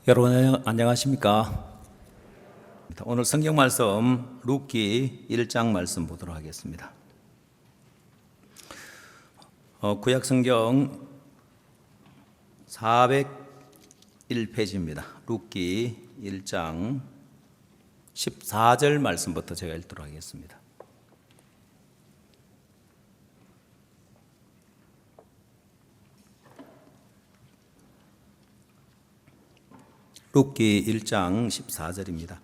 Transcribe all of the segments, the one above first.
여러분 안녕하십니까? 오늘 성경 말씀 룻기 1장 말씀 보도록 하겠습니다. 구약 성경 401페이지입니다. 룻기 1장 14절 말씀부터 제가 읽도록 하겠습니다. 룻기 1장 14절입니다.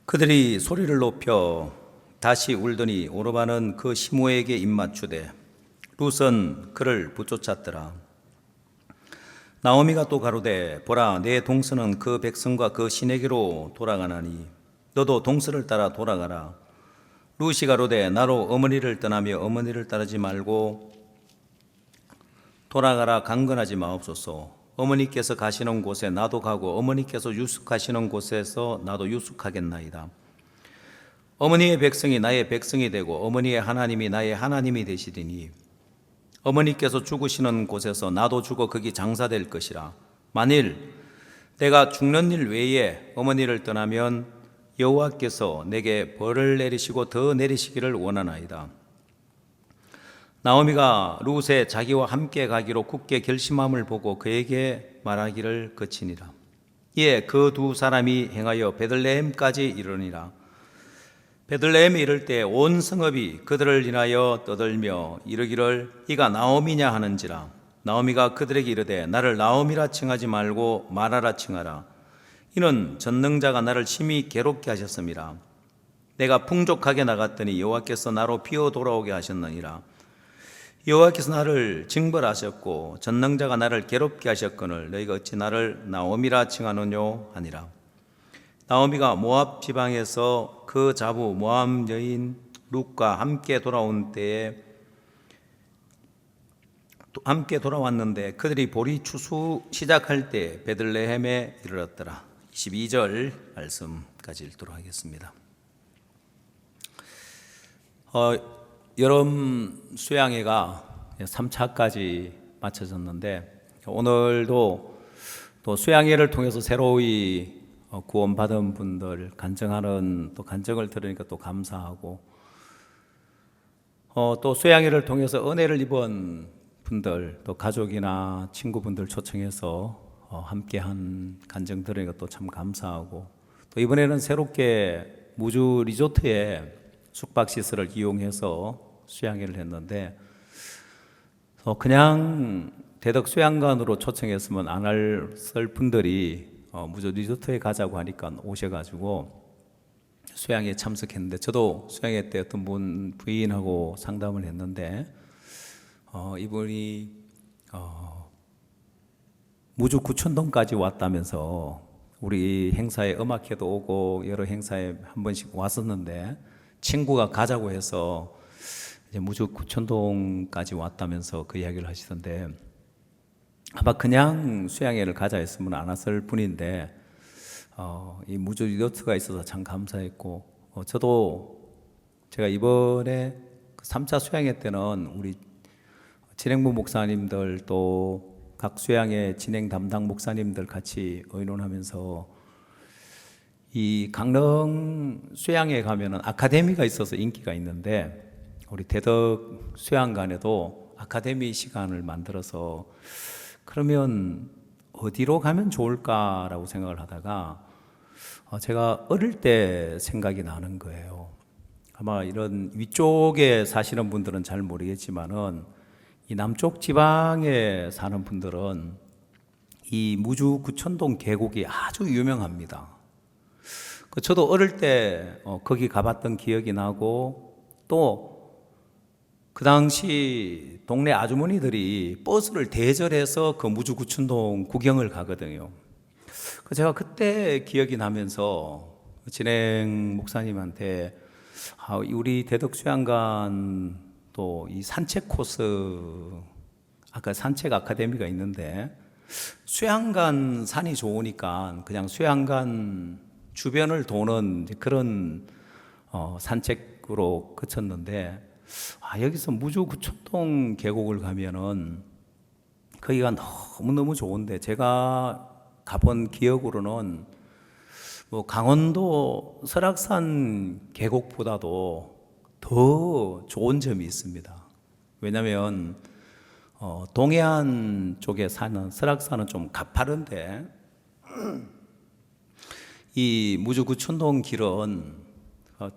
그들이 소리를 높여 다시 울더니 오르바는 그 시므에게 입맞추되 룻은 그를 붙쫓았더라. 나오미가 또 가로되 보라 내 동서는 그 백성과 그 신에게로 돌아가나니 너도 동서를 따라 돌아가라. 룻이 가로되 나로 어머니를 떠나며 어머니를 따르지 말고 돌아가라 강건하지 마옵소서. 어머니께서 가시는 곳에 나도 가고 어머니께서 유숙하시는 곳에서 나도 유숙하겠나이다. 어머니의 백성이 나의 백성이 되고 어머니의 하나님이 나의 하나님이 되시리니 어머니께서 죽으시는 곳에서 나도 죽어 거기 장사될 것이라. 만일 내가 죽는 일 외에 어머니를 떠나면 여호와께서 내게 벌을 내리시고 더 내리시기를 원하나이다. 나오미가 룻의 자기와 함께 가기로 굳게 결심함을 보고 그에게 말하기를 그치니라. 이에 그 두 사람이 행하여 베들레헴까지 이르니라. 베들레헴에 이를 때 온 성읍이 그들을 인하여 떠들며 이르기를 이가 나오미냐 하는지라. 나오미가 그들에게 이르되 나를 나오미라 칭하지 말고 마라라 칭하라. 이는 전능자가 나를 심히 괴롭게 하셨음이라. 내가 풍족하게 나갔더니 여호와께서 나로 피어 돌아오게 하셨느니라. 여호와께서 나를 징벌하셨고 전능자가 나를 괴롭게 하셨거늘 너희가 어찌 나를 나오미라 칭하느뇨 하니라. 나오미가 모압 지방에서 그 자부 모압 여인 룻과 함께 돌아왔는데 그들이 보리 추수 시작할 때 베들레헴에 이르렀더라. 22절 말씀까지 읽도록 하겠습니다. 여름 수양회가 3차까지 마쳐졌는데 오늘도 또 수양회를 통해서 새로이 구원받은 분들 간증하는 또 간증을 들으니까 또 감사하고 또 수양회를 통해서 은혜를 입은 분들 또 가족이나 친구분들 초청해서 함께한 간증 들으니까 또 참 감사하고 또 이번에는 새롭게 무주 리조트에 숙박시설을 이용해서 수양회를 했는데 그냥 대덕 수양관으로 초청했으면 안 했을 분들이 무조 리조트에 가자고 하니까 오셔가지고 수양회에 참석했는데 저도 수양회 때 어떤 분 부인하고 상담을 했는데 이분이 무주 구천동까지 왔다면서 우리 행사에 음악회도 오고 여러 행사에 한 번씩 왔었는데 친구가 가자고 해서 이제 무주 구천동까지 왔다면서 그 이야기를 하시던데 아마 그냥 수양회를 가자 했으면 안 왔을 분인데 이 무주 리조트가 있어서 참 감사했고 저도 제가 이번에 그 3차 수양회 때는 우리 진행부 목사님들 또 각 수양회 진행 담당 목사님들 같이 의논하면서 이 강릉 수양에 가면은 아카데미가 있어서 인기가 있는데 우리 대덕 수양관에도 아카데미 시간을 만들어서 그러면 어디로 가면 좋을까라고 생각을 하다가 제가 어릴 때 생각이 나는 거예요. 아마 이런 위쪽에 사시는 분들은 잘 모르겠지만은 이 남쪽 지방에 사는 분들은 이 무주 구천동 계곡이 아주 유명합니다. 저도 어릴 때 거기 가봤던 기억이 나고 또 그 당시 동네 아주머니들이 버스를 대절해서 그 무주 구천동 구경을 가거든요. 제가 그때 기억이 나면서 진행 목사님한테 우리 대덕 수양관 또 이 산책 코스 아까 산책 아카데미가 있는데 수양관 산이 좋으니까 그냥 수양관 주변을 도는 그런 산책으로 그쳤는데 여기서 무주 구천동 계곡을 가면은 거기가 너무너무 좋은데 제가 가본 기억으로는 뭐 강원도 설악산 계곡보다도 더 좋은 점이 있습니다. 왜냐하면 동해안 쪽에 사는 설악산은 좀 가파른데 이 무주구촌동 길은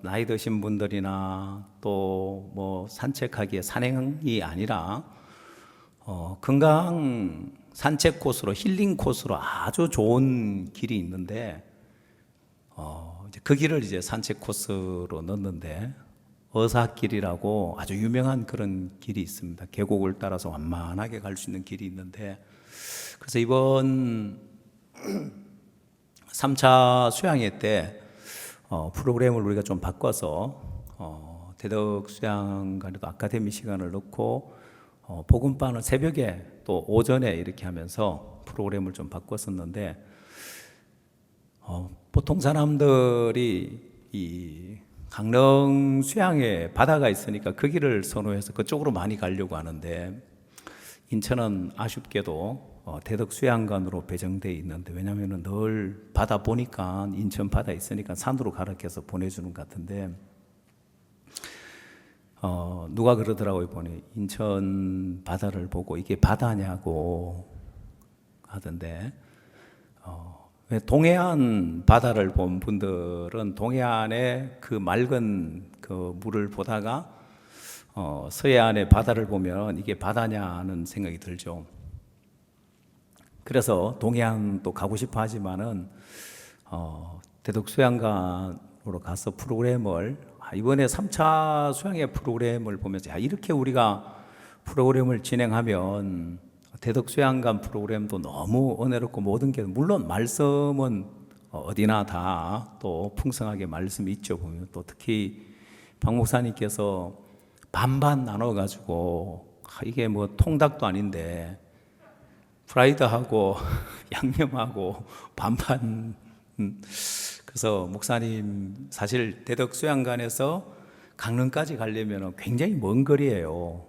나이 드신 분들이나 또 뭐 산책하기에 산행이 아니라 건강 산책 코스로 힐링 코스로 아주 좋은 길이 있는데 이제 그 길을 이제 산책 코스로 넣는데 어사길이라고 아주 유명한 그런 길이 있습니다. 계곡을 따라서 완만하게 갈 수 있는 길이 있는데 그래서 이번 3차 수양회 때 프로그램을 우리가 좀 바꿔서 대덕 수양관에도 아카데미 시간을 넣고 복음반을 새벽에 또 오전에 이렇게 하면서 프로그램을 좀 바꿨었는데 보통 사람들이 이 강릉 수양에 바다가 있으니까 그 길을 선호해서 그쪽으로 많이 가려고 하는데 인천은 아쉽게도 대덕 수양관으로 배정되어 있는데 왜냐하면 늘 바다 보니까 인천 바다 있으니까 산으로 가르쳐서 보내주는 것 같은데 누가 그러더라고요. 보니 인천 바다를 보고 이게 바다냐고 하던데 왜 동해안 바다를 본 분들은 동해안의 그 맑은 그 물을 보다가 서해안의 바다를 보면 이게 바다냐는 생각이 들죠. 그래서 동해안도 가고 싶어 하지만은 대덕 수양관으로 가서 프로그램을 이번에 3차 수양회 프로그램을 보면서 이렇게 우리가 프로그램을 진행하면 대덕 수양관 프로그램도 너무 은혜롭고 모든 게 물론 말씀은 어디나 다 또 풍성하게 말씀이 있죠. 보면 또 특히 박 목사님께서 반반 나눠 가지고 이게 뭐 통닭도 아닌데 프라이드하고 양념하고 반반 그래서 목사님 사실 대덕 수양관에서 강릉까지 가려면 굉장히 먼 거리예요.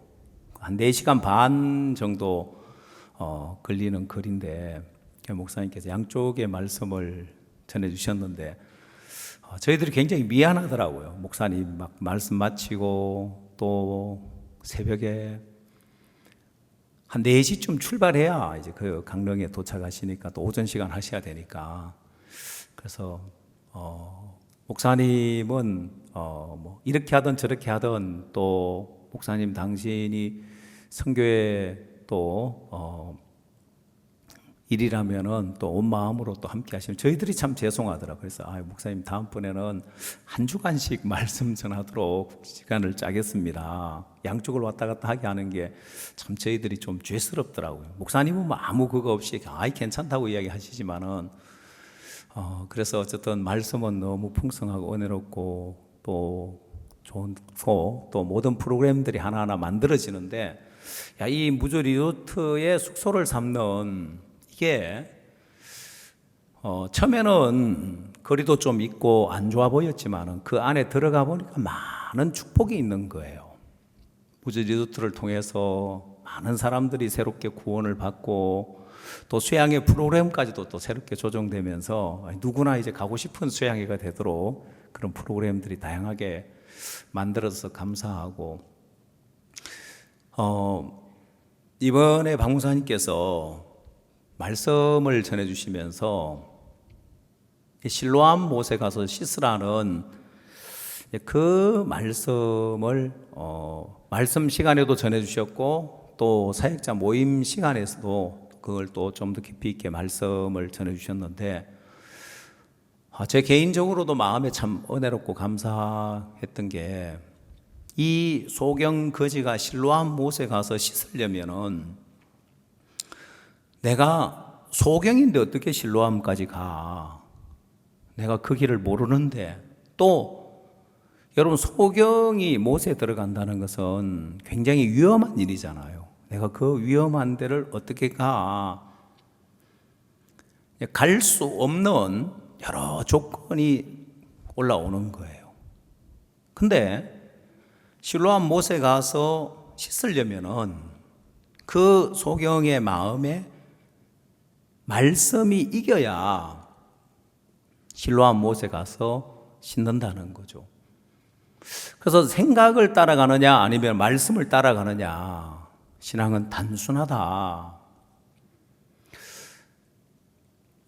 한 4시간 반 정도 걸리는 거리인데 목사님께서 양쪽의 말씀을 전해 주셨는데 저희들이 굉장히 미안하더라고요. 목사님 막 말씀 마치고 또 새벽에 한 4시쯤 출발해야 이제 그 강릉에 도착하시니까 또 오전 시간 하셔야 되니까 그래서 목사님은 뭐 이렇게 하든 저렇게 하든 또 목사님 당신이 선교에 또 일이라면은 또 온 마음으로 또 함께 하시면 저희들이 참 죄송하더라고요. 그래서 목사님 다음번에는 한 주간씩 말씀 전하도록 시간을 짜겠습니다. 양쪽을 왔다 갔다 하게 하는 게 참 저희들이 좀 죄스럽더라고요. 목사님은 뭐 아무 그거 없이 괜찮다고 이야기하시지만은 그래서 어쨌든 말씀은 너무 풍성하고 은혜롭고 또 좋고 또 모든 프로그램들이 하나하나 만들어지는데 이 무주 리조트의 숙소를 삼는 이게 처음에는 거리도 좀 있고 안 좋아 보였지만 그 안에 들어가 보니까 많은 축복이 있는 거예요. 무주 리조트를 통해서 많은 사람들이 새롭게 구원을 받고 또 수양회 프로그램까지도 또 새롭게 조정되면서 누구나 이제 가고 싶은 수양회가 되도록 그런 프로그램들이 다양하게 만들어서 감사하고 이번에 박 목사님께서 말씀을 전해주시면서 실로암 못에 가서 씻으라는 그 말씀을 말씀 시간에도 전해주셨고 또 사역자 모임 시간에서도 그걸 또 좀 더 깊이 있게 말씀을 전해주셨는데 제 개인적으로도 마음에 참 은혜롭고 감사했던 게 이 소경 거지가 실로암 못에 가서 씻으려면은 내가 소경인데 어떻게 실로암까지 가? 내가 그 길을 모르는데 또 여러분 소경이 못에 들어간다는 것은 굉장히 위험한 일이잖아요. 내가 그 위험한 데를 어떻게 가? 갈 수 없는 여러 조건이 올라오는 거예요. 근데 실로암 못에 가서 씻으려면은 그 소경의 마음에 말씀이 이겨야 실로암 못에 가서 신는다는 거죠. 그래서 생각을 따라가느냐 아니면 말씀을 따라가느냐, 신앙은 단순하다.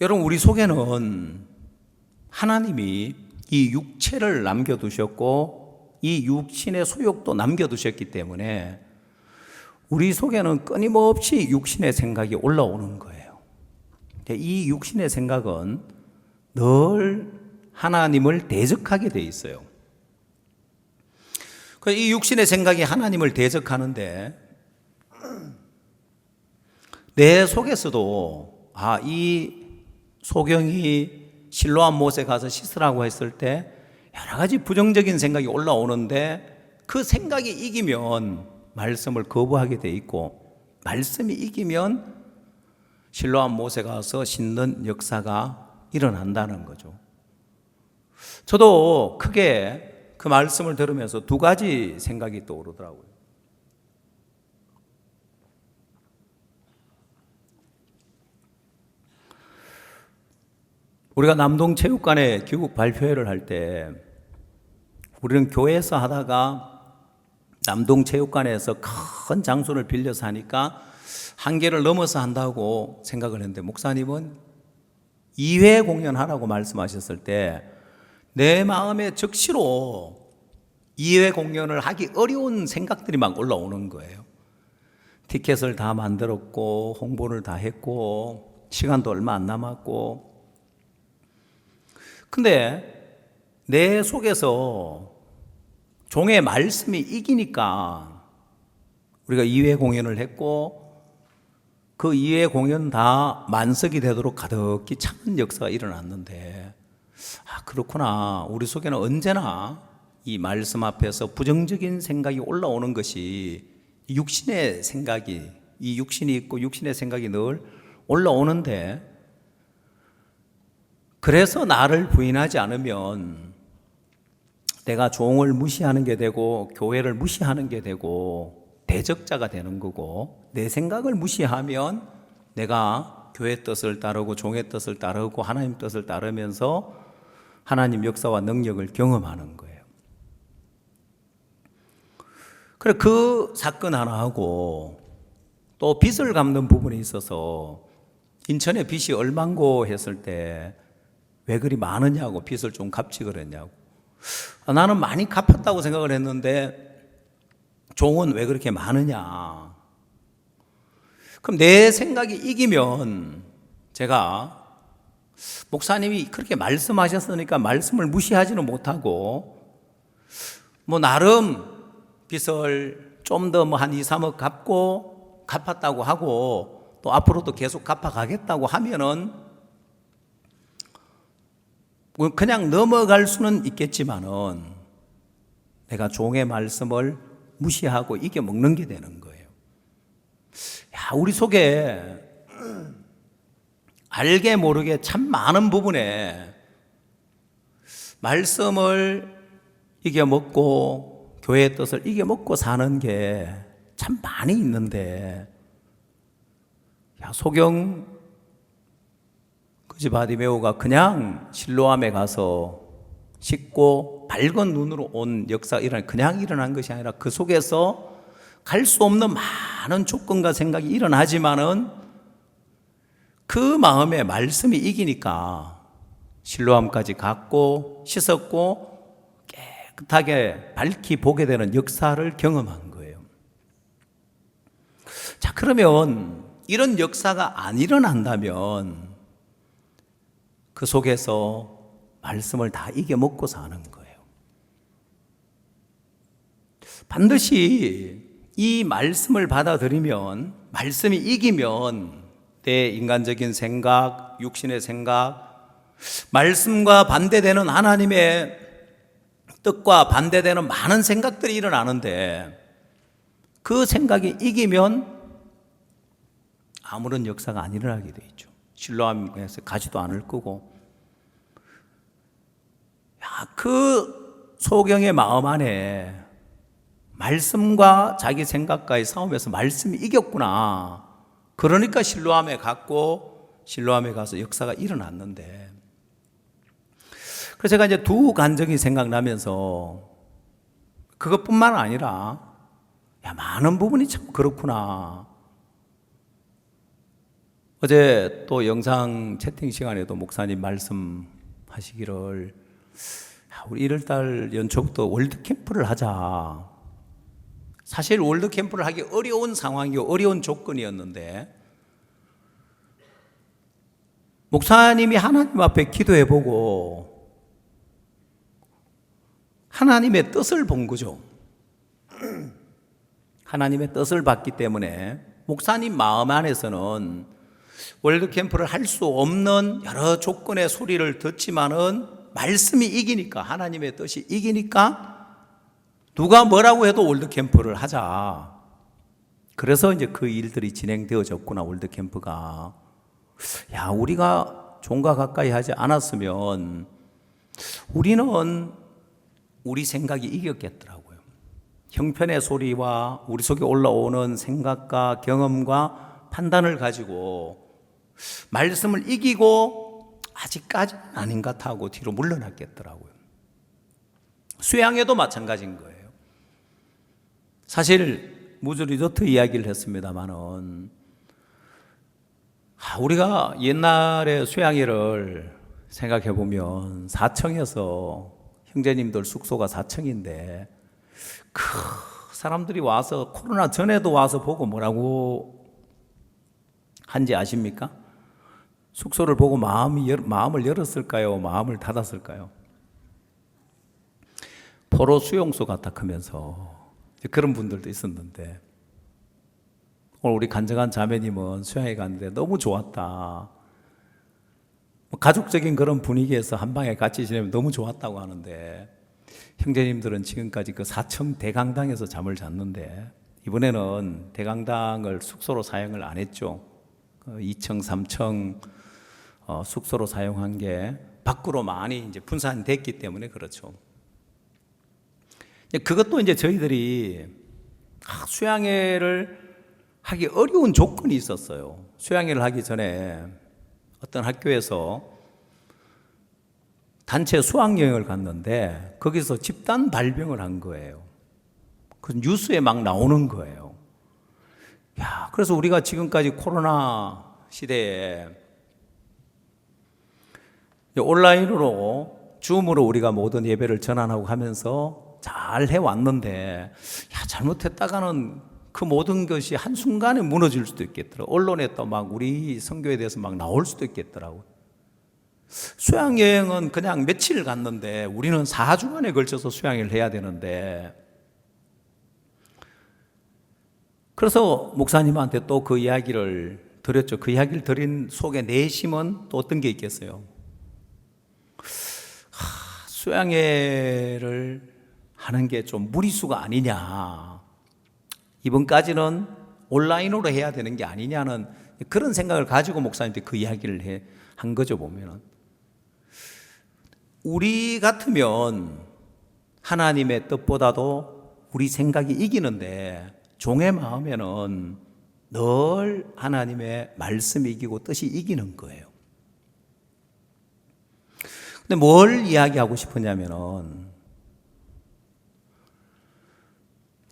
여러분, 우리 속에는 하나님이 이 육체를 남겨두셨고 이 육신의 소욕도 남겨두셨기 때문에 우리 속에는 끊임없이 육신의 생각이 올라오는 거예요. 이 육신의 생각은 늘 하나님을 대적하게 돼 있어요. 이 육신의 생각이 하나님을 대적하는데 내 속에서도 이 소경이 실로암 못에 가서 씻으라고 했을 때 여러 가지 부정적인 생각이 올라오는데 그 생각이 이기면 말씀을 거부하게 돼 있고 말씀이 이기면 실로암 못에 가서 씻는 역사가 일어난다는 거죠. 저도 크게 그 말씀을 들으면서 두 가지 생각이 떠오르더라고요. 우리가 남동체육관에 교육 발표회를 할 때 우리는 교회에서 하다가 남동체육관에서 큰 장소를 빌려서 하니까 한계를 넘어서 한다고 생각을 했는데 목사님은 2회 공연하라고 말씀하셨을 때 내 마음에 즉시로 2회 공연을 하기 어려운 생각들이 막 올라오는 거예요. 티켓을 다 만들었고 홍보를 다 했고 시간도 얼마 안 남았고, 근데 내 속에서 종의 말씀이 이기니까 우리가 2회 공연을 했고 그 2회 공연 다 만석이 되도록 가득히 찬 역사가 일어났는데, 그렇구나. 우리 속에는 언제나 이 말씀 앞에서 부정적인 생각이 올라오는 것이 육신의 생각이, 이 육신이 있고 육신의 생각이 늘 올라오는데, 그래서 나를 부인하지 않으면 내가 종을 무시하는 게 되고 교회를 무시하는 게 되고 대적자가 되는 거고, 내 생각을 무시하면 내가 교회 뜻을 따르고 종의 뜻을 따르고 하나님 뜻을 따르면서 하나님 역사와 능력을 경험하는 거예요. 그래, 그 사건 하나하고 또 빚을 갚는 부분이 있어서 인천에 빚이 얼만고 했을 때 왜 그리 많으냐고, 빚을 좀 갚지 그랬냐고. 나는 많이 갚았다고 생각을 했는데 종은 왜 그렇게 많으냐. 그럼 내 생각이 이기면 제가 목사님이 그렇게 말씀하셨으니까 말씀을 무시하지는 못하고 나름 빚을 좀 더 한 2, 3억 갚고 갚았다고 하고 또 앞으로도 계속 갚아가겠다고 하면은 그냥 넘어갈 수는 있겠지만은 내가 종의 말씀을 무시하고 이겨먹는 게 되는 거예요. 우리 속에 알게 모르게 참 많은 부분에 말씀을 이겨먹고 교회의 뜻을 이겨먹고 사는 게 참 많이 있는데, 소경 그 집 바디메오가 그냥 실로암에 가서 씻고 밝은 눈으로 온 역사가 그냥 일어난 것이 아니라 그 속에서 갈 수 없는 많은 조건과 생각이 일어나지만은 그 마음에 말씀이 이기니까 실로암까지 갔고 씻었고 깨끗하게 밝히 보게 되는 역사를 경험한 거예요. 자, 그러면 이런 역사가 안 일어난다면 그 속에서 말씀을 다 이겨먹고 사는 거예요. 반드시 이 말씀을 받아들이면, 말씀이 이기면 내 인간적인 생각, 육신의 생각, 말씀과 반대되는 하나님의 뜻과 반대되는 많은 생각들이 일어나는데, 그 생각이 이기면 아무런 역사가 안 일어나게 돼 있죠. 실로암에서 가지도 않을 거고. 그 소경의 마음 안에 말씀과 자기 생각과의 싸움에서 말씀이 이겼구나. 그러니까 실로암에 갔고 실로암에 가서 역사가 일어났는데, 그래서 제가 이제 두 간증이 생각나면서 그것뿐만 아니라 많은 부분이 참 그렇구나. 어제 또 영상 채팅 시간에도 목사님 말씀하시기를 우리 1월달 연초부터 월드캠프를 하자. 사실 월드캠프를 하기 어려운 상황이고 어려운 조건이었는데 목사님이 하나님 앞에 기도해보고 하나님의 뜻을 본 거죠. 하나님의 뜻을 봤기 때문에 목사님 마음 안에서는 월드캠프를 할 수 없는 여러 조건의 소리를 듣지만은 말씀이 이기니까, 하나님의 뜻이 이기니까 누가 뭐라고 해도 월드캠프를 하자. 그래서 이제 그 일들이 진행되어졌구나. 월드캠프가 우리가 종과 가까이 하지 않았으면 우리는 우리 생각이 이겼겠더라고요. 형편의 소리와 우리 속에 올라오는 생각과 경험과 판단을 가지고 말씀을 이기고 아직까지는 아닌 것 같고 뒤로 물러났겠더라고요. 수양에도 마찬가지인 거예요. 사실 무주 리조트 이야기를 했습니다마는 우리가 옛날에 수양회를 생각해 보면 4층에서 형제님들 숙소가 4층인데 그 사람들이 와서 코로나 전에도 와서 보고 뭐라고 한지 아십니까? 숙소를 보고 마음을 열었을까요? 마음을 닫았을까요? 포로 수용소 같아 크면서 그런 분들도 있었는데 오늘 우리 간증한 자매님은 수양회 갔는데 너무 좋았다. 가족적인 그런 분위기에서 한 방에 같이 지내면 너무 좋았다고 하는데 형제님들은 지금까지 그 4층 대강당에서 잠을 잤는데 이번에는 대강당을 숙소로 사용을 안 했죠. 2층, 3층 숙소로 사용한 게 밖으로 많이 이제 분산됐기 때문에 그렇죠. 그것도 이제 저희들이 수양회를 하기 어려운 조건이 있었어요. 수양회를 하기 전에 어떤 학교에서 단체 수학여행을 갔는데 거기서 집단 발병을 한 거예요. 그 뉴스에 막 나오는 거예요. 그래서 우리가 지금까지 코로나 시대에 온라인으로 줌으로 우리가 모든 예배를 전환하고 하면서 잘 해왔는데 잘못했다가는 그 모든 것이 한순간에 무너질 수도 있겠더라고요. 언론에 또 막 우리 선교에 대해서 막 나올 수도 있겠더라고요. 수양여행은 그냥 며칠 갔는데 우리는 4주간에 걸쳐서 수양여행을 해야 되는데 그래서 목사님한테 또 그 이야기를 드렸죠. 그 이야기를 드린 속에 내심은 또 어떤 게 있겠어요? 수양회를 하는 게 좀 무리수가 아니냐. 이번까지는 온라인으로 해야 되는 게 아니냐는 그런 생각을 가지고 목사님한테 그 이야기를 한 거죠. 보면은 우리 같으면 하나님의 뜻보다도 우리 생각이 이기는데 종의 마음에는 늘 하나님의 말씀이 이기고 뜻이 이기는 거예요. 근데 뭘 이야기하고 싶으냐면은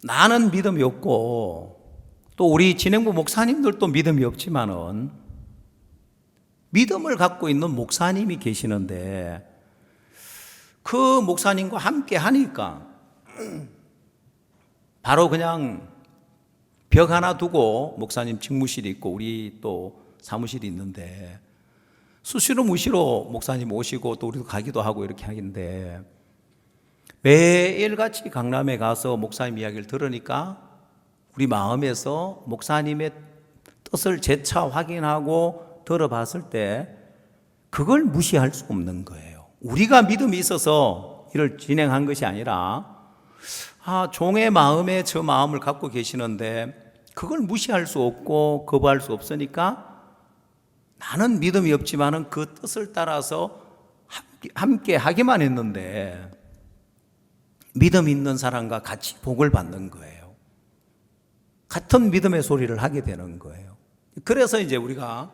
나는 믿음이 없고 또 우리 진행부 목사님들도 믿음이 없지만은 믿음을 갖고 있는 목사님이 계시는데 그 목사님과 함께 하니까 바로 그냥 벽 하나 두고 목사님 직무실이 있고 우리 또 사무실이 있는데 수시로 무시로 목사님 오시고 또 우리도 가기도 하고 이렇게 하는데 매일같이 강남에 가서 목사님 이야기를 들으니까 우리 마음에서 목사님의 뜻을 재차 확인하고 들어봤을 때 그걸 무시할 수 없는 거예요. 우리가 믿음이 있어서 이를 진행한 것이 아니라 종의 마음에 저 마음을 갖고 계시는데 그걸 무시할 수 없고 거부할 수 없으니까 나는 믿음이 없지만은 그 뜻을 따라서 함께 하기만 했는데 믿음 있는 사람과 같이 복을 받는 거예요. 같은 믿음의 소리를 하게 되는 거예요. 그래서 이제 우리가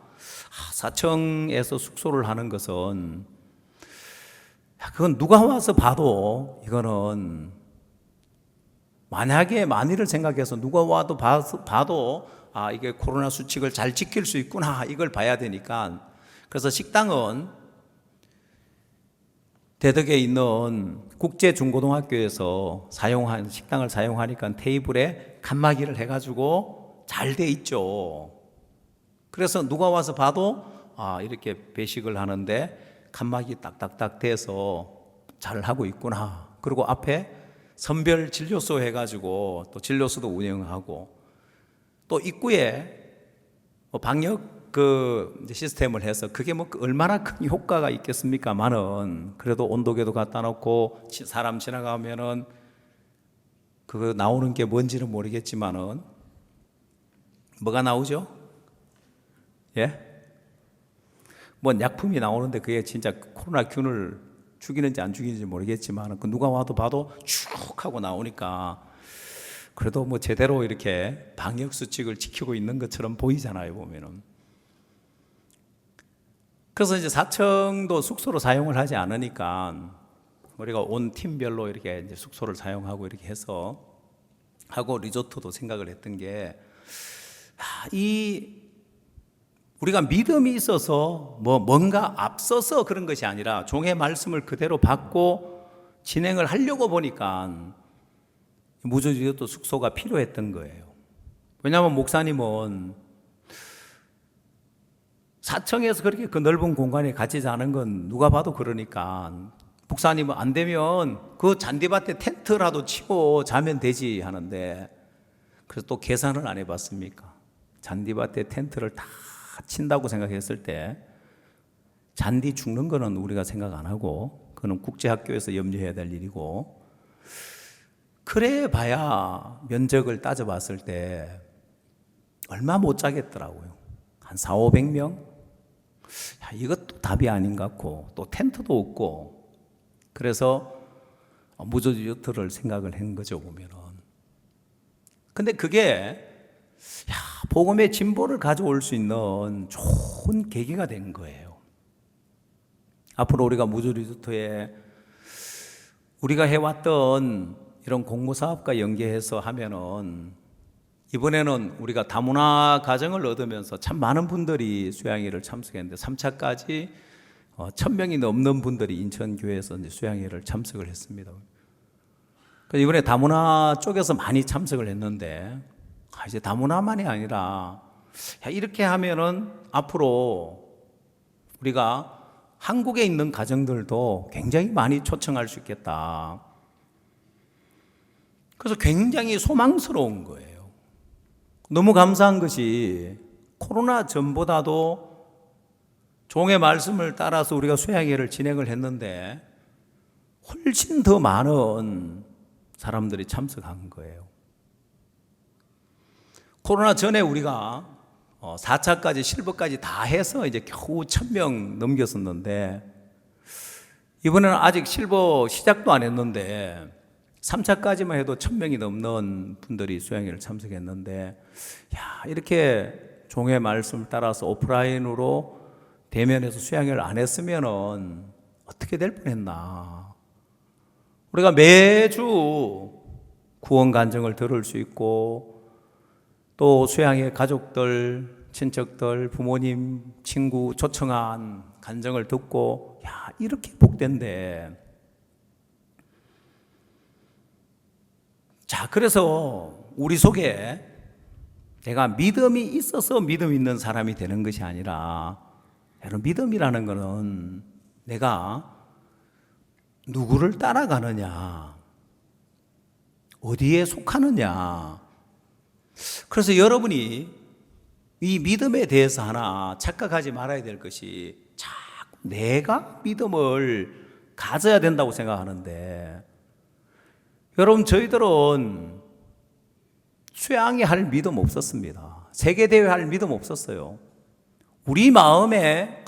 4층에서 숙소를 하는 것은 그건 누가 와서 봐도 이거는 만일을 생각해서 누가 와도 봐도 이게 코로나 수칙을 잘 지킬 수 있구나 이걸 봐야 되니까 그래서 식당은 대덕에 있는 국제중고등학교에서 식당을 사용하니까 테이블에 칸막이를 해가지고 잘 돼 있죠. 그래서 누가 와서 봐도 이렇게 배식을 하는데 칸막이 딱딱딱 돼서 잘 하고 있구나. 그리고 앞에 선별 진료소 해가지고 또 진료소도 운영하고 또 입구에 방역 시스템을 해서 그게 얼마나 큰 효과가 있겠습니까만은 그래도 온도계도 갖다 놓고 사람 지나가면은 그거 나오는 게 뭔지는 모르겠지만은 뭐가 나오죠? 예? 뭐 약품이 나오는데 그게 진짜 코로나균을 죽이는지 안 죽이는지 모르겠지만 누가 와도 봐도 쭉 하고 나오니까 그래도 뭐 제대로 이렇게 방역 수칙을 지키고 있는 것처럼 보이잖아요 보면은. 그래서 이제 4층도 숙소로 사용을 하지 않으니까 우리가 온 팀별로 이렇게 이제 숙소를 사용하고 이렇게 해서 하고 리조트도 생각을 했던 게 우리가 믿음이 있어서 뭔가 앞서서 그런 것이 아니라 종의 말씀을 그대로 받고 진행을 하려고 보니까 무저리조트 숙소가 필요했던 거예요. 왜냐하면 목사님은 4층에서 그렇게 그 넓은 공간에 같이 자는 건 누가 봐도 그러니까 목사님은 안 되면 그 잔디밭에 텐트라도 치고 자면 되지 하는데 그래서 또 계산을 안 해봤습니까? 잔디밭에 텐트를 다 친다고 생각했을 때 잔디 죽는 거는 우리가 생각 안 하고 그거는 국제학교에서 염려해야 될 일이고 그래 봐야 면적을 따져봤을 때 얼마 못 자겠더라고요. 한 400~500명? 이것도 답이 아닌 것 같고 또 텐트도 없고 그래서 무저리조트를 생각을 한 거죠 보면은. 근데 그게 복음의 진보를 가져올 수 있는 좋은 계기가 된 거예요. 앞으로 우리가 무저리조트에 우리가 해왔던 이런 공모사업과 연계해서 하면은 이번에는 우리가 다문화 가정을 얻으면서 참 많은 분들이 수양회를 참석했는데 3차까지 1000명이 넘는 분들이 인천교회에서 이제 수양회를 참석을 했습니다. 이번에 다문화 쪽에서 많이 참석을 했는데 이제 다문화만이 아니라 이렇게 하면은 앞으로 우리가 한국에 있는 가정들도 굉장히 많이 초청할 수 있겠다. 그래서 굉장히 소망스러운 거예요. 너무 감사한 것이 코로나 전보다도 종의 말씀을 따라서 우리가 수양회를 진행을 했는데 훨씬 더 많은 사람들이 참석한 거예요. 코로나 전에 우리가 4차까지 실버까지 다 해서 이제 겨우 1000명 넘겼었는데 이번에는 아직 실버 시작도 안 했는데 3차까지만 해도 1000명이 넘는 분들이 수양회를 참석했는데 이렇게 종의 말씀을 따라서 오프라인으로 대면해서 수양회를 안 했으면은 어떻게 될 뻔했나. 우리가 매주 구원 간증을 들을 수 있고 또 수양회 가족들, 친척들, 부모님, 친구 초청한 간증을 듣고 이렇게 복된데 그래서 우리 속에 내가 믿음이 있어서 믿음 있는 사람이 되는 것이 아니라 여러분 믿음이라는 것은 내가 누구를 따라가느냐 어디에 속하느냐. 그래서 여러분이 이 믿음에 대해서 하나 착각하지 말아야 될 것이 자꾸 내가 믿음을 가져야 된다고 생각하는데 여러분 저희들은 수양회 할 믿음 없었습니다. 세계대회 할 믿음 없었어요. 우리 마음에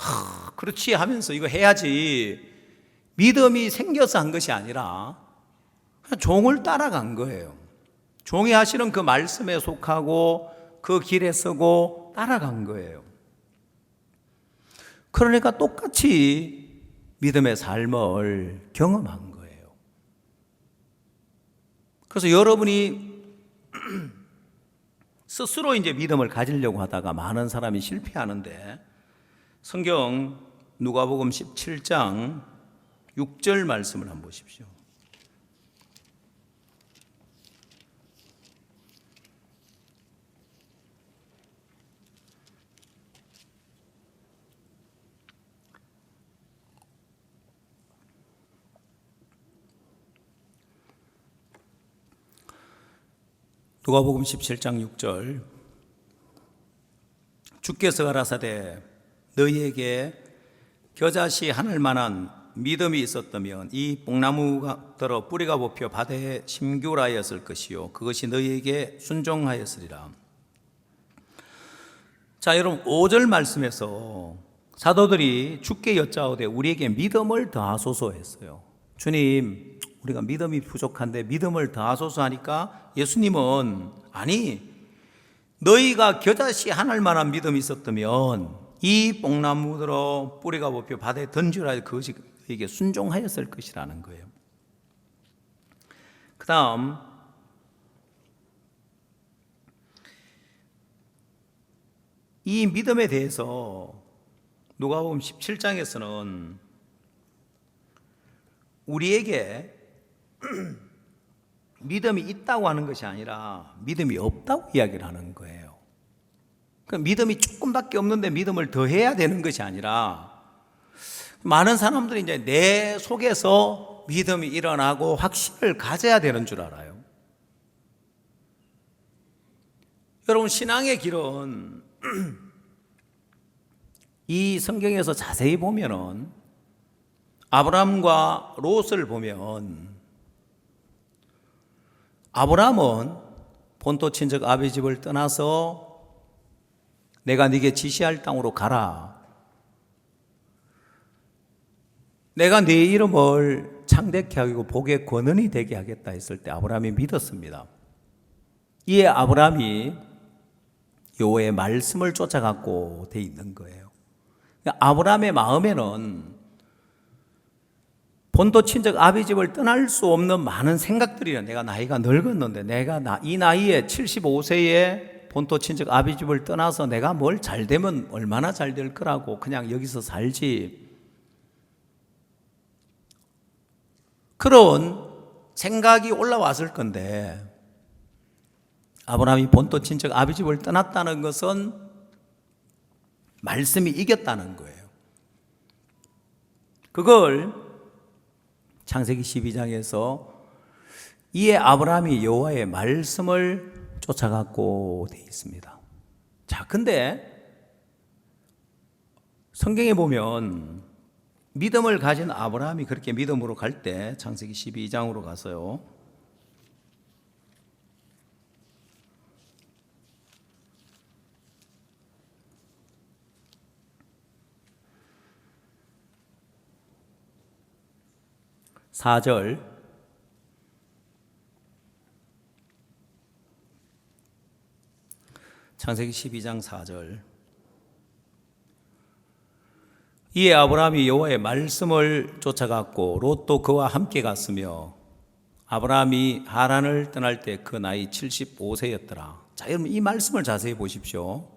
그렇지 하면서 이거 해야지 믿음이 생겨서 한 것이 아니라 그냥 종을 따라간 거예요. 종이 하시는 그 말씀에 속하고 그 길에 서고 따라간 거예요. 그러니까 똑같이 믿음의 삶을 경험한 거예요. 그래서 여러분이 스스로 이제 믿음을 가지려고 하다가 많은 사람이 실패하는데, 성경 누가복음 17장 6절 말씀을 한번 보십시오. 누가복음 17장 6절. 주께서 가라사대 너희에게 겨자씨 하늘 만한 믿음이 있었다면 이 뽕나무가 들어 뿌리가 뽑혀 밭에 심귤하였을 것이요 그것이 너희에게 순종하였으리라. 자, 여러분 5절 말씀에서 사도들이 주께 여짜오되 우리에게 믿음을 더하소서 했어요. 주님, 우리가 믿음이 부족한데 믿음을 더하소서 하니까 예수님은 아니, 너희가 겨자씨 하늘 만한 믿음이 있었다면 이 뽕나무들어 뿌리가 뽑혀 밭에 던지라 그것이 그에게 순종하였을 것이라는 거예요. 그 다음 이 믿음에 대해서 누가복음 17장에서는 우리에게 믿음이 있다고 하는 것이 아니라 믿음이 없다고 이야기를 하는 거예요. 그러니까 믿음이 조금밖에 없는데 믿음을 더해야 되는 것이 아니라, 많은 사람들이 이제 내 속에서 믿음이 일어나고 확신을 가져야 되는 줄 알아요. 여러분, 신앙의 길은 이 성경에서 자세히 보면은 아브라함과 롯을 보면, 아브라함은 본토 친척 아비 집을 떠나서 내가 네게 지시할 땅으로 가라, 내가 네 이름을 창대케 하고 복의 권원이 되게 하겠다 했을 때 아브라함이 믿었습니다. 이에 아브라함이 여호와의 말씀을 쫓아갔고 돼 있는 거예요. 아브라함의 마음에는 본토 친척 아비 집을 떠날 수 없는 많은 생각들이에요. 내가 나이가 늙었는데 내가 이 나이에 75세에 본토 친척 아비 집을 떠나서 내가 뭘 잘 되면 얼마나 잘 될 거라고 그냥 여기서 살지, 그런 생각이 올라왔을 건데, 아브라함이 본토 친척 아비 집을 떠났다는 것은 말씀이 이겼다는 거예요. 그걸 창세기 12장에서 이에 아브라함이 여호와의 말씀을 쫓아갔고 되어 있습니다. 자, 근데 성경에 보면 믿음을 가진 아브라함이 그렇게 믿음으로 갈 때 창세기 12장으로 가서요, (4절) 창세기 12장 4절. 이에 아브라함이 여호와의 말씀을 쫓아갔고 롯도 그와 함께 갔으며 아브라함이 하란을 떠날 때 그 나이 75세였더라. 자, 여러분 이 말씀을 자세히 보십시오.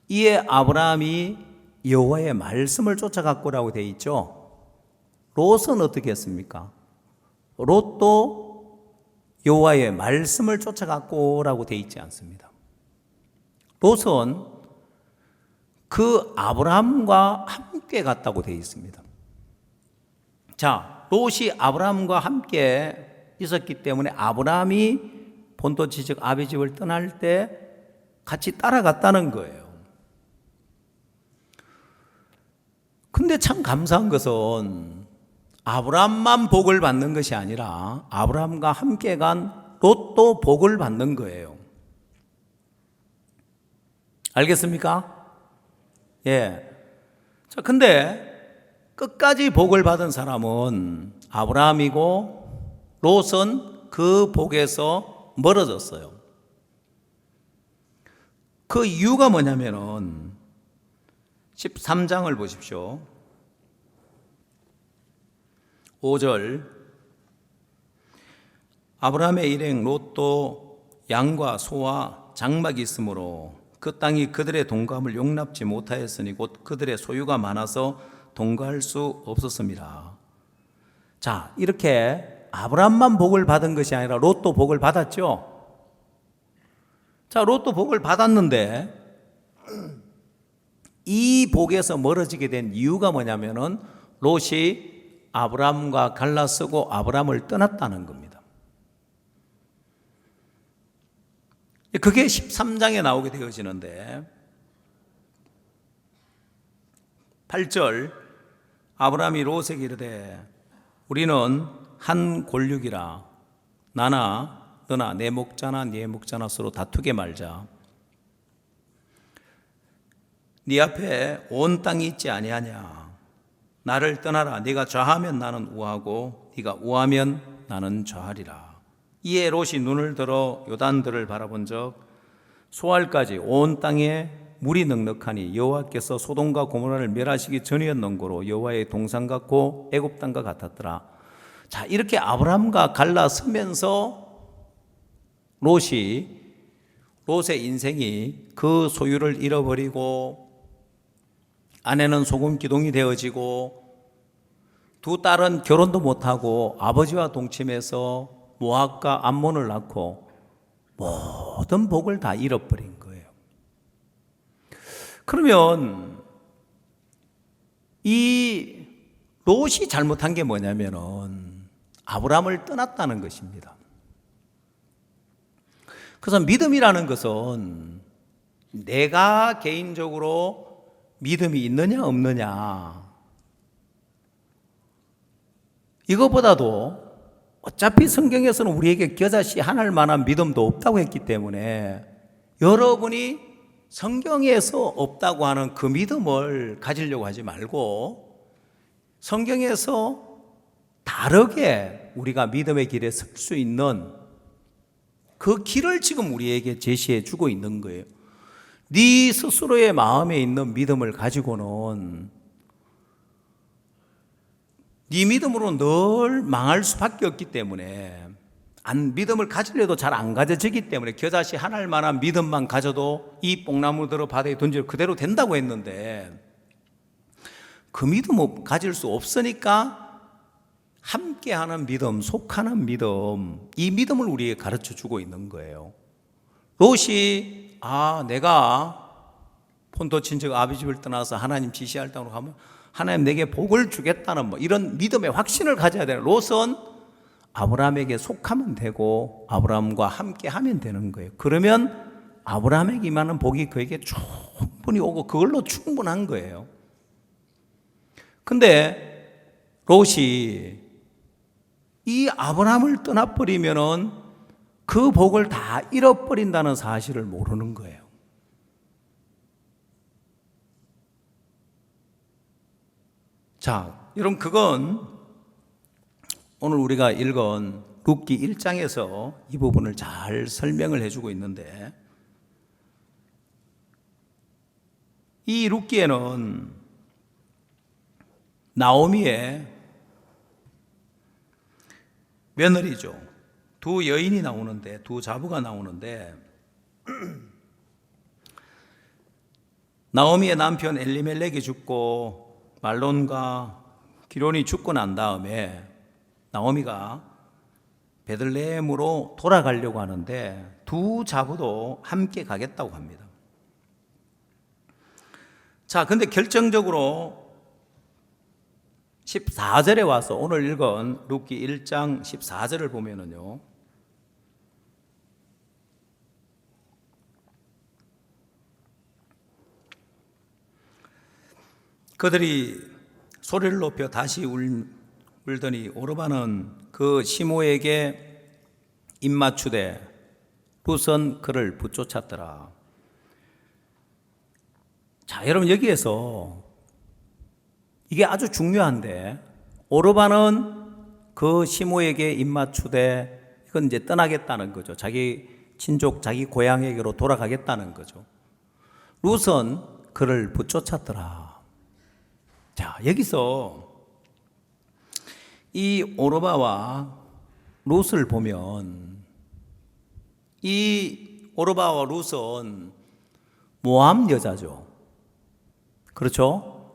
이에 아브라함이 여호와의 말씀을 쫓아갔고라고 되어 있죠. 롯은 어떻게 했습니까? 롯도 여호와의 말씀을 쫓아갔고라고 되어 있지 않습니다. 롯은 그 아브라함과 함께 갔다고 되어 있습니다. 자, 롯이 아브라함과 함께 있었기 때문에 아브라함이 본토 친척 아비 집을 떠날 때 같이 따라갔다는 거예요. 근데 참 감사한 것은 아브라함만 복을 받는 것이 아니라 아브라함과 함께 간 롯도 복을 받는 거예요. 알겠습니까? 예. 자, 근데 끝까지 복을 받은 사람은 아브라함이고 롯은 그 복에서 멀어졌어요. 그 이유가 뭐냐면은 13장을 보십시오. 5절. 아브라함의 일행 롯도 양과 소와 장막이 있으므로 그 땅이 그들의 동거함을 용납지 못하였으니 곧 그들의 소유가 많아서 동거할 수 없었습니다. 자, 이렇게 아브라함만 복을 받은 것이 아니라 롯도 복을 받았죠. 자, 롯도 복을 받았는데 이 복에서 멀어지게 된 이유가 뭐냐면은 롯이 아브라함과 갈라서고 아브라함을 떠났다는 겁니다. 그게 13장에 나오게 되어지는데 8절. 아브라함이 롯에게 이르되 우리는 한 골육이라 나나 너나 내 목자나 네 목자나 서로 다투게 말자. 네 앞에 온 땅이 있지 아니하냐. 나를 떠나라. 네가 좌하면 나는 우하고 네가 우하면 나는 좌하리라. 이에 롯이 눈을 들어 요단들을 바라본 적 소알까지 온 땅에 물이 넉넉하니 여호와께서 소돔과 고모라를 멸하시기 전이었는고로 여호와의 동산 같고 애굽 땅과 같았더라. 자, 이렇게 아브라함과 갈라서면서 롯의 인생이 그 소유를 잃어버리고 아내는 소금 기둥이 되어지고 두 딸은 결혼도 못하고 아버지와 동침해서 모압과 암몬을 낳고 모든 복을 다 잃어버린 거예요. 그러면 이 롯이 잘못한 게 뭐냐면은 아브라함을 떠났다는 것입니다. 그래서 믿음이라는 것은 내가 개인적으로 믿음이 있느냐 없느냐 이것보다도 어차피 성경에서는 우리에게 겨자씨 하나할 만한 믿음도 없다고 했기 때문에 여러분이 성경에서 없다고 하는 그 믿음을 가지려고 하지 말고 성경에서 다르게 우리가 믿음의 길에 설 수 있는 그 길을 지금 우리에게 제시해 주고 있는 거예요. 네 스스로의 마음에 있는 믿음을 가지고는 네 믿음으로 늘 망할 수밖에 없기 때문에 믿음을 가지려도 잘 안 가져지기 때문에 겨자씨 하나할 만한 믿음만 가져도 이 뽕나무 들어 바다에 던져 그대로 된다고 했는데 그 믿음을 가질 수 없으니까 함께하는 믿음, 속하는 믿음, 이 믿음을 우리에게 가르쳐 주고 있는 거예요. 롯이 내가 폰도 친척 아비 집을 떠나서 하나님 지시할 땅으로 가면 하나님 내게 복을 주겠다는 이런 믿음의 확신을 가져야 되는 롯은 아브라함에게 속하면 되고 아브라함과 함께 하면 되는 거예요. 그러면 아브라함에게 임하는 복이 그에게 충분히 오고 그걸로 충분한 거예요. 근데 롯이 이 아브라함을 떠나버리면은 그 복을 다 잃어버린다는 사실을 모르는 거예요. 자, 여러분 그건 오늘 우리가 읽은 룻기 1장에서 이 부분을 잘 설명을 해주고 있는데 이 룻기에는 나오미의 며느리죠. 두 여인이 나오는데 두 자부가 나오는데 나오미의 남편 엘리멜렉이 죽고 말론과 기론이 죽고 난 다음에 나오미가 베들레헴으로 돌아가려고 하는데 두 자부도 함께 가겠다고 합니다. 자, 근데 결정적으로 14절에 와서 오늘 읽은 룻기 1장 14절을 보면은요. 그들이 소리를 높여 다시 울더니 오르바는 그 시모에게 입맞추되 룻은 그를 붙쫓았더라. 자, 여러분 여기에서 이게 아주 중요한데 오르바는 그 시모에게 입맞추되 이건 이제 떠나겠다는 거죠. 자기 친족, 자기 고향에게로 돌아가겠다는 거죠. 룻은 그를 붙쫓았더라. 자, 여기서 이 오르바와 룻을 보면 이 오르바와 룻은 모압 여자죠. 그렇죠?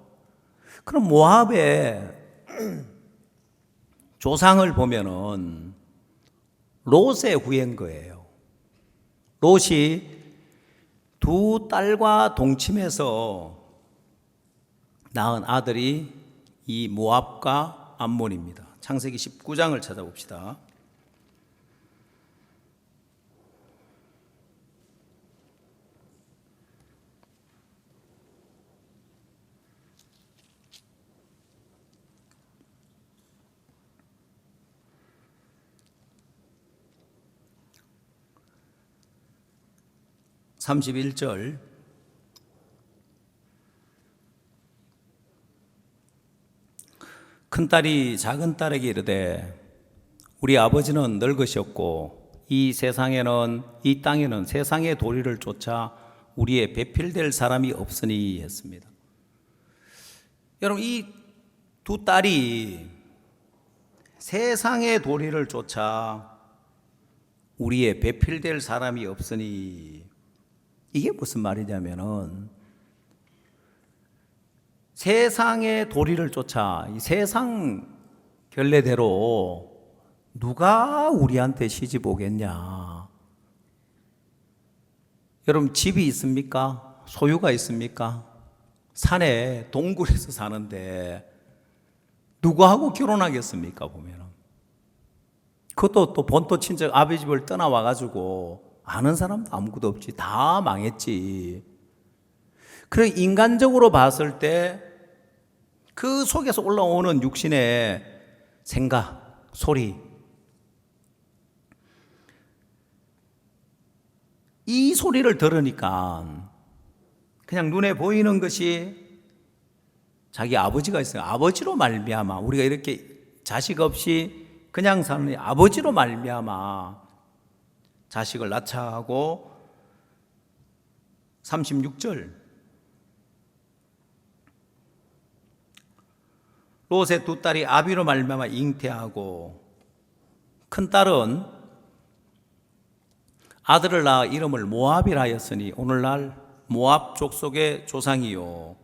그럼 모압의 조상을 보면은 롯의 후예인 거예요. 롯이 두 딸과 동침해서 낳은 아들이 이 모압과 암몬입니다. 창세기 19장을 찾아봅시다. (31절) 큰딸이 작은딸에게 이르되 우리 아버지는 늙으셨고 이 땅에는 세상의 도리를 쫓아 우리의 배필될 사람이 없으니 했습니다. 여러분, 이 두 딸이 세상의 도리를 쫓아 우리의 배필될 사람이 없으니, 이게 무슨 말이냐면은 세상의 도리를 쫓아 이 세상 결례대로 누가 우리한테 시집 오겠냐. 여러분, 집이 있습니까? 소유가 있습니까? 산에 동굴에서 사는데 누구하고 결혼하겠습니까? 보면은 그것도 또 본토 친척 아버지 집을 떠나와 가지고 아는 사람도 아무것도 없지. 다 망했지. 그래, 인간적으로 봤을 때 그 속에서 올라오는 육신의 생각, 소리, 이 소리를 들으니까 그냥 눈에 보이는 것이 자기 아버지가 있어요. 아버지로 말미암아 우리가 이렇게 자식 없이 그냥 사는 아버지로 말미암아 자식을 낳자하고 36절 롯의 두 딸이 아비로 말미암아 잉태하고 큰딸은 아들을 낳아 이름을 모압이라 하였으니 오늘날 모압 족속의 조상이요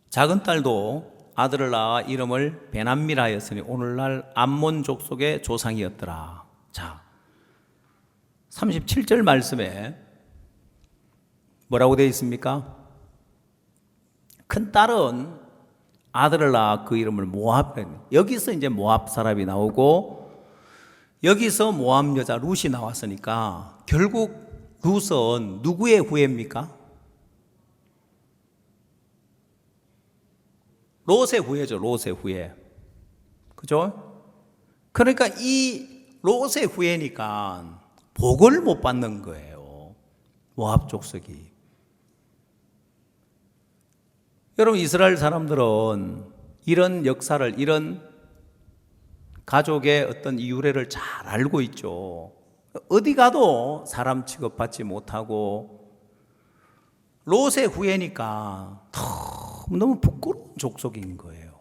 작은 딸도 아들을 낳아 이름을 베남미라 하였으니 오늘날 암몬 족속의 조상이었더라. 자, 37절 말씀에 뭐라고 되어 있습니까? 큰딸은 아들을 낳아 그 이름을 모압이라. 여기서 이제 모압 사람이 나오고 여기서 모압 여자 룻이 나왔으니까 결국 룻은 누구의 후예입니까? 롯의 후예죠. 롯의 후예. 그죠? 그러니까 이 롯의 후예니까 복을 못 받는 거예요. 모압 족속이. 여러분, 이스라엘 사람들은 이런 역사를, 이런 가족의 어떤 유래를 잘 알고 있죠. 어디 가도 사람 취급받지 못하고 롯의 후예니까 너무 부끄러운 족속인 거예요.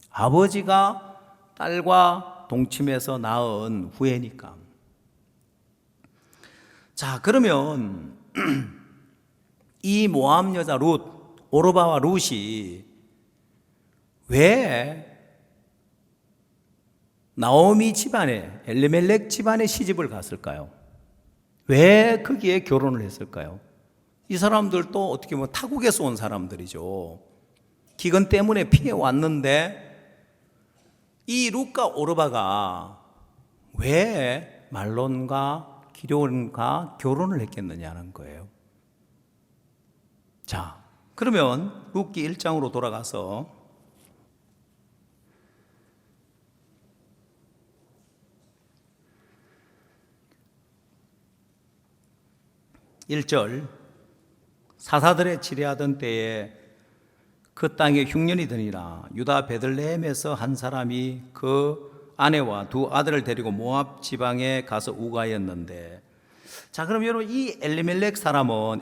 아버지가 딸과 동침해서 낳은 후예니까. 자, 그러면 이 모압 여자 룻, 오르바와 룻이 왜 나오미 집안에, 엘리멜렉 집안에 시집을 갔을까요? 왜 거기에 결혼을 했을까요? 이 사람들도 어떻게 보면 타국에서 온 사람들이죠. 기근 때문에 피해 왔는데 이 룻과 오르바가 왜 말론과 기럝과 결혼을 했겠느냐는 거예요. 자, 그러면 룻기 1장으로 돌아가서 1절 사사들의 치레하던 때에 그 땅에 흉년이 드니라. 유다 베들레헴에서 한 사람이 그 아내와 두 아들을 데리고 모압 지방에 가서 우가였는데, 자, 그럼 여러분, 이 엘리멜렉은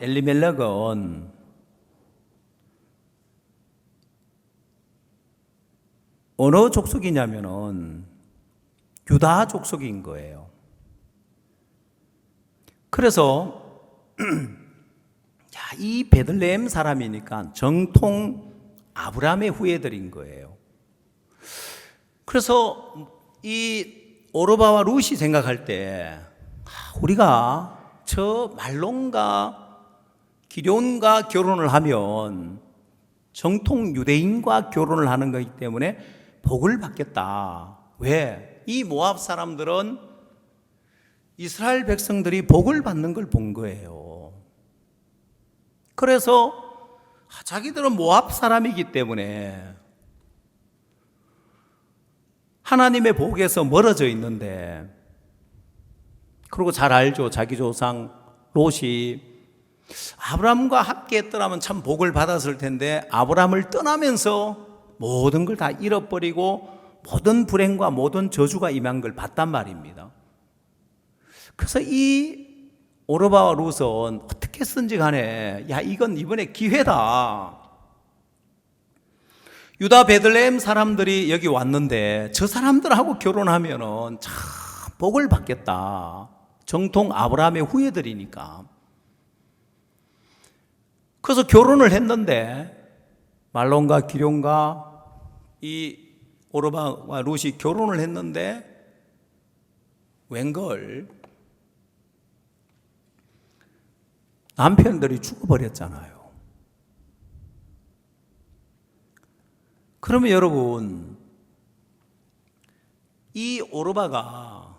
어느 족속이냐면은 유다 족속인 거예요. 그래서 이 베들레헴 사람이니까 정통 아브라함의 후예들인 거예요. 그래서 이 오르바와 룻이 생각할 때 우리가 저 말론과 기럧과 결혼을 하면 정통 유대인과 결혼을 하는 거기 때문에 복을 받겠다. 왜? 이 모압 사람들은 이스라엘 백성들이 복을 받는 걸 본 거예요. 그래서 자기들은 모압 사람이기 때문에 하나님의 복에서 멀어져 있는데, 그리고 잘 알죠. 자기 조상 롯이 아브라함과 함께 했더라면 참 복을 받았을 텐데 아브라함을 떠나면서 모든 걸 다 잃어버리고 모든 불행과 모든 저주가 임한 걸 봤단 말입니다. 그래서 이 오르바와 룻은 어떻게 쓴지 간에 이건 이번에 기회다. 유다 베들레헴 사람들이 여기 왔는데 저 사람들하고 결혼하면은 참 복을 받겠다. 정통 아브라함의 후예들이니까. 그래서 결혼을 했는데 말론과 기럧과 이 오르바와 룻이 결혼을 했는데 웬걸 남편들이 죽어버렸잖아요. 그러면 여러분, 이 오르바가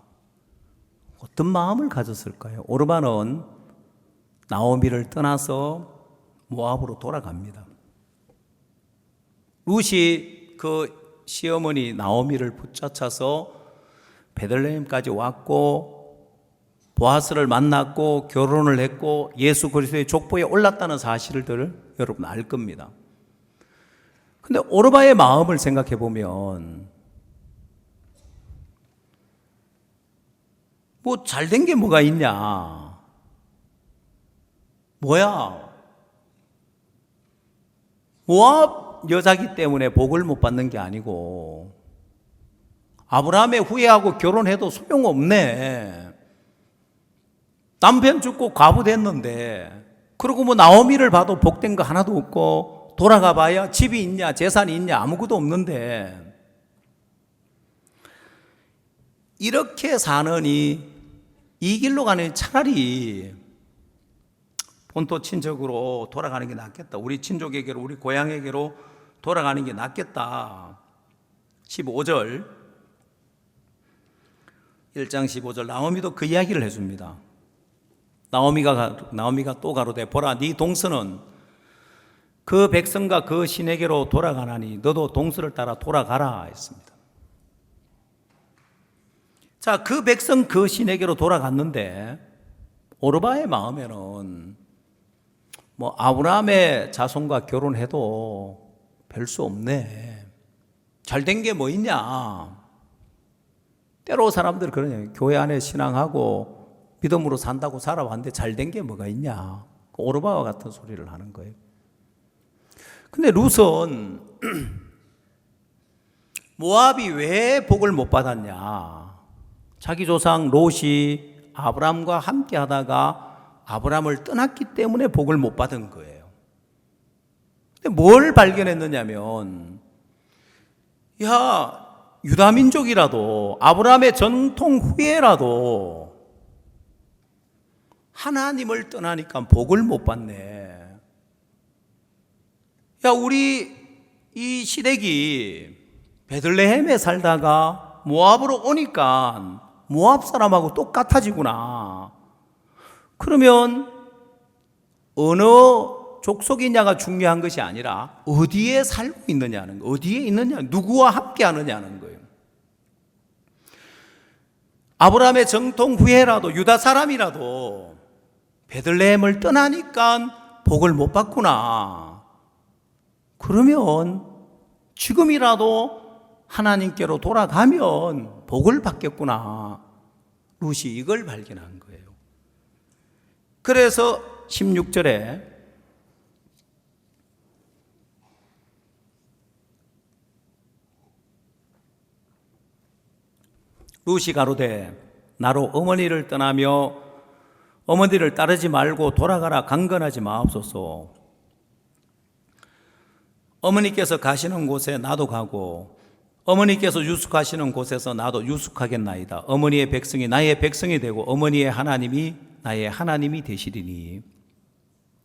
어떤 마음을 가졌을까요? 오르바는 나오미를 떠나서 모압으로 돌아갑니다. 룻이 그 시어머니 나오미를 붙잡아서 베들레헴까지 왔고 보아스를 만났고 결혼을 했고 예수 그리스도의 족보에 올랐다는 사실을 여러분 알 겁니다. 근데 오르바의 마음을 생각해 보면 뭐 잘된 게 뭐가 있냐? 뭐야? 모압 여자기 때문에 복을 못 받는 게 아니고 아브라함의 후예하고 결혼해도 소용없네. 남편 죽고 과부 됐는데, 그리고 뭐 나오미를 봐도 복된 거 하나도 없고 돌아가 봐야 집이 있냐 재산이 있냐 아무것도 없는데, 이렇게 사느니 이 길로 가는 차라리 본토 친척으로 돌아가는 게 낫겠다. 우리 친족에게로, 우리 고향에게로 돌아가는 게 낫겠다. 15절 1장 15절 나오미도 그 이야기를 해줍니다. 나오미가 또 가로되 보라 네 동서는 그 백성과 그 신에게로 돌아가나니 너도 동서를 따라 돌아가라 했습니다. 자, 그 백성 그 신에게로 돌아갔는데 오르바의 마음에는 뭐 아브라함의 자손과 결혼해도 별 수 없네. 잘된 게 뭐 있냐. 때로 사람들 그러냐. 교회 안에 신앙하고 믿음으로 산다고 살아왔는데 잘된 게 뭐가 있냐. 오르바와 같은 소리를 하는 거예요. 근데 룻은 모압이 왜 복을 못 받았냐. 자기 조상 롯이 아브라함과 함께 하다가 아브라함을 떠났기 때문에 복을 못 받은 거예요. 근데 뭘 발견했느냐면, 유다 민족이라도 아브라함의 전통 후예라도 하나님을 떠나니까 복을 못 받네. 우리 이 시댁이 베들레헴에 살다가 모압으로 오니까 모압 사람하고 똑같아지구나. 그러면 어느 족속이냐가 중요한 것이 아니라 어디에 살고 있느냐는 거, 어디에 있느냐, 누구와 함께 하느냐는 거예요. 아브라함의 정통 후예라도 유다 사람이라도 베들레헴을 떠나니까 복을 못 받구나. 그러면 지금이라도 하나님께로 돌아가면 복을 받겠구나. 룻이 이걸 발견한 거예요. 그래서 16절에 룻이 가로되 나로 어머니를 떠나며 어머니를 따르지 말고 돌아가라 강건하지 마옵소서. 어머니께서 가시는 곳에 나도 가고 어머니께서 유숙하시는 곳에서 나도 유숙하겠나이다. 어머니의 백성이 나의 백성이 되고 어머니의 하나님이 나의 하나님이 되시리니.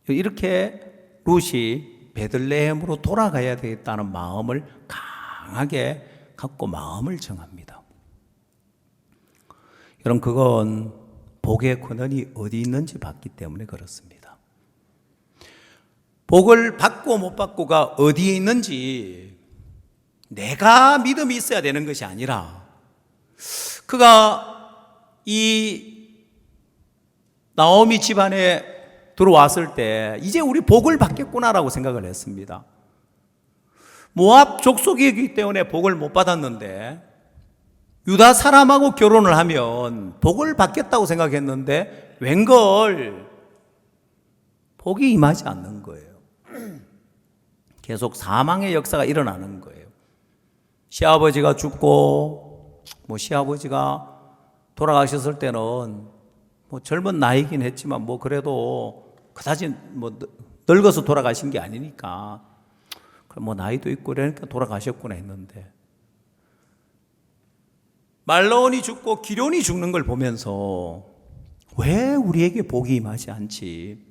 이렇게 룻이 베들레헴으로 돌아가야 되겠다는 마음을 강하게 갖고 마음을 정합니다. 여러분, 그건 복의 근원이 어디 있는지 봤기 때문에 그렇습니다. 복을 받고 못 받고가 어디에 있는지 내가 믿음이 있어야 되는 것이 아니라 그가 이 나오미 집안에 들어왔을 때 이제 우리 복을 받겠구나라고 생각을 했습니다. 모압 족속이기 때문에 복을 못 받았는데 유다 사람하고 결혼을 하면 복을 받겠다고 생각했는데 웬걸 복이 임하지 않는 거예요. 계속 사망의 역사가 일어나는 거예요. 시아버지가 죽고 시아버지가 돌아가셨을 때는 젊은 나이긴 했지만 그래도 그다지 늙어서 돌아가신 게 아니니까 나이도 있고 그러니까 돌아가셨구나 했는데 말로온이 죽고 기럐이 죽는 걸 보면서 왜 우리에게 복이 임하지 않지?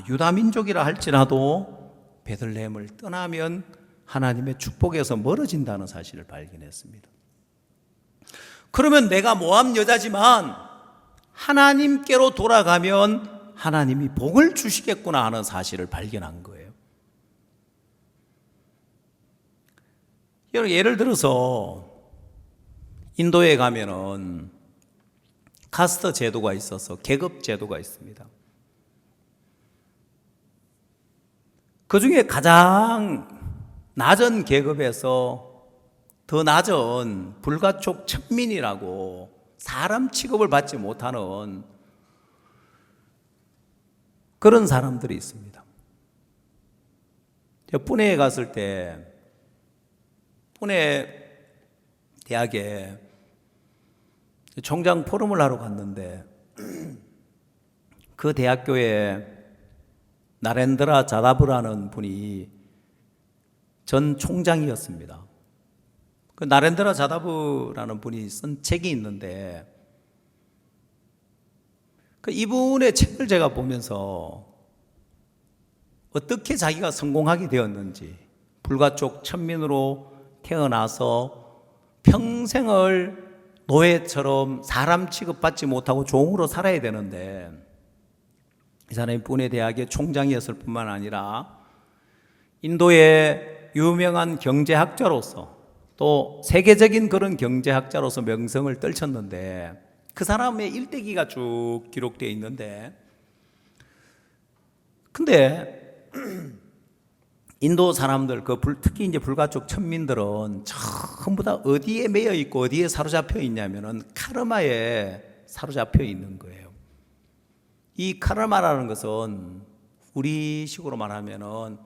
유다 민족이라 할지라도 베들레헴을 떠나면 하나님의 축복에서 멀어진다는 사실을 발견했습니다. 그러면 내가 모압 여자지만 하나님께로 돌아가면 하나님이 복을 주시겠구나 하는 사실을 발견한 거예요. 예를 들어서 인도에 가면은 카스트 제도가 있어서 계급 제도가 있습니다. 그 중에 가장 낮은 계급에서 더 낮은 불가촉 천민이라고 사람 취급을 받지 못하는 그런 사람들이 있습니다. 제가 푸네에 갔을 때 푸네 대학에 총장 포럼을 하러 갔는데 그 대학교에 나렌드라 자다브라는 분이 전 총장이었습니다. 그 나렌드라 자다브라는 분이 쓴 책이 있는데 그 이분의 책을 제가 보면서 어떻게 자기가 성공하게 되었는지, 불가촉 천민으로 태어나서 평생을 노예처럼 사람 취급받지 못하고 종으로 살아야 되는데 이 사람이 푸네 대학의 총장이었을 뿐만 아니라 인도의 유명한 경제학자로서 또 세계적인 그런 경제학자로서 명성을 떨쳤는데 그 사람의 일대기가 쭉 기록되어 있는데 근데 인도 사람들, 특히 이제 불가촉 천민들은 전부 다 어디에 매여 있고 어디에 사로잡혀 있냐면은 카르마에 사로잡혀 있는 거예요. 이 카르마라는 것은 우리식으로 말하면은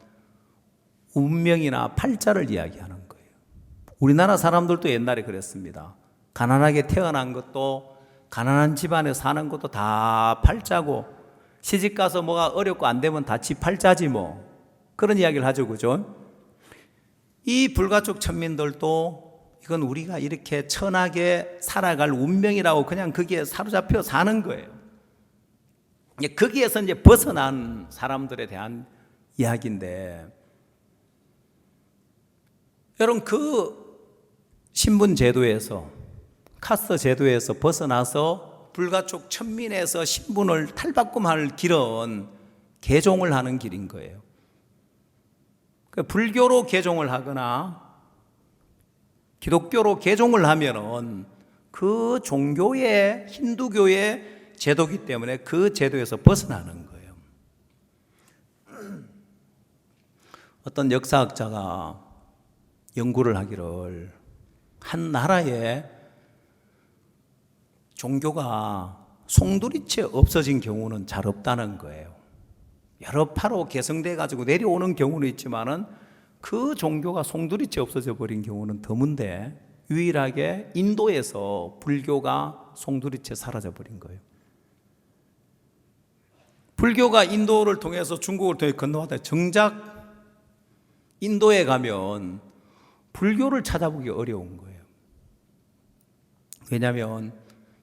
운명이나 팔자를 이야기하는 거예요. 우리나라 사람들도 옛날에 그랬습니다. 가난하게 태어난 것도 가난한 집안에 사는 것도 다 팔자고 시집 가서 뭐가 어렵고 안 되면 다 지 팔자지 그런 이야기를 하죠, 그죠? 이 불가촉 천민들도 이건 우리가 이렇게 천하게 살아갈 운명이라고 그냥 거기에 사로잡혀 사는 거예요. 거기에서 이제 벗어난 사람들에 대한 이야기인데, 여러분 그 신분 제도에서 카스트 제도에서 벗어나서 불가촉 천민에서 신분을 탈바꿈할 길은 개종을 하는 길인 거예요. 불교로 개종을 하거나 기독교로 개종을 하면은 그 종교의 힌두교의 제도이기 때문에 그 제도에서 벗어나는 거예요. 어떤 역사학자가 연구를 하기를 한 나라의 종교가 송두리째 없어진 경우는 잘 없다는 거예요. 여러 파로 개성돼 가지고 내려오는 경우는 있지만은 그 종교가 송두리째 없어져 버린 경우는 드문데 유일하게 인도에서 불교가 송두리째 사라져버린 거예요. 불교가 인도를 통해서 중국을 통해 건너왔다. 정작 인도에 가면 불교를 찾아보기 어려운 거예요. 왜냐하면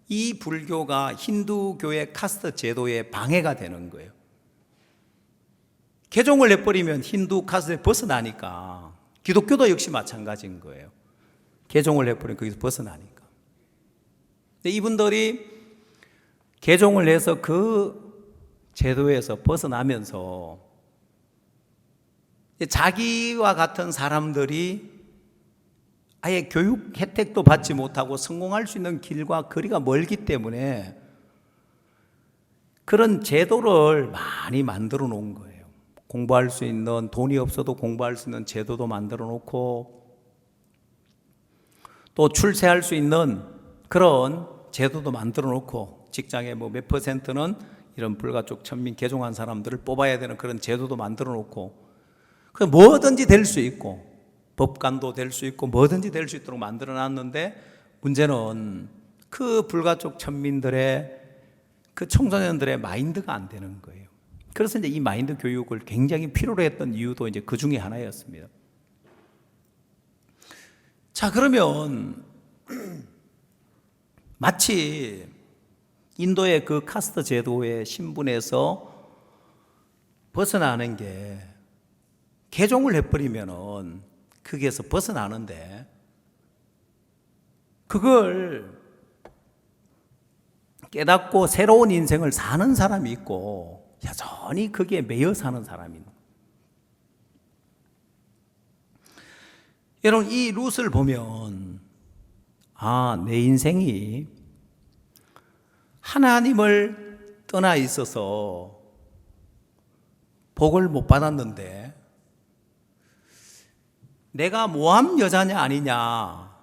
이 불교가 힌두교의 카스트 제도에 방해가 되는 거예요. 개종을 해버리면 힌두 카스트에 벗어나니까, 기독교도 역시 마찬가지인 거예요. 개종을 해버리면 거기서 벗어나니까. 근데 이분들이 개종을 해서 그 제도에서 벗어나면서 자기와 같은 사람들이 아예 교육 혜택도 받지 못하고 성공할 수 있는 길과 거리가 멀기 때문에 그런 제도를 많이 만들어 놓은 거예요. 공부할 수 있는, 돈이 없어도 공부할 수 있는 제도도 만들어 놓고, 또 출세할 수 있는 그런 제도도 만들어 놓고, 직장에 뭐 몇 %는 이런 불가촉 천민 개종한 사람들을 뽑아야 되는 그런 제도도 만들어 놓고, 그 뭐든지 될 수 있고, 법관도 될 수 있고 뭐든지 될 수 있도록 만들어 놨는데, 문제는 그 불가촉 천민들의, 그 청소년들의 마인드가 안 되는 거예요. 그래서 이제 이 마인드 교육을 굉장히 필요로 했던 이유도 이제 그 중에 하나였습니다. 자, 그러면 마치 인도의 그 카스트 제도의 신분에서 벗어나는 게, 개종을 해버리면은 거기에서 벗어나는데, 그걸 깨닫고 새로운 인생을 사는 사람이 있고 여전히 거기에 매여 사는 사람이 있는. 여러분, 이 룻을 보면 내 인생이 하나님을 떠나 있어서 복을 못 받았는데, 내가 모함 여자냐 아니냐,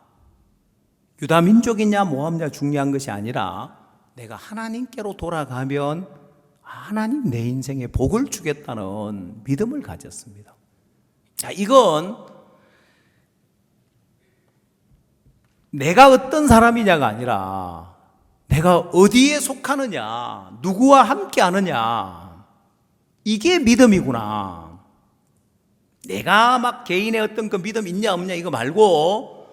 유다 민족이냐 모함냐 중요한 것이 아니라 내가 하나님께로 돌아가면 하나님 내 인생에 복을 주겠다는 믿음을 가졌습니다. 자, 이건 내가 어떤 사람이냐가 아니라 내가 어디에 속하느냐, 누구와 함께 하느냐, 이게 믿음이구나. 내가 막 개인의 어떤 그 믿음 있냐 없냐 이거 말고,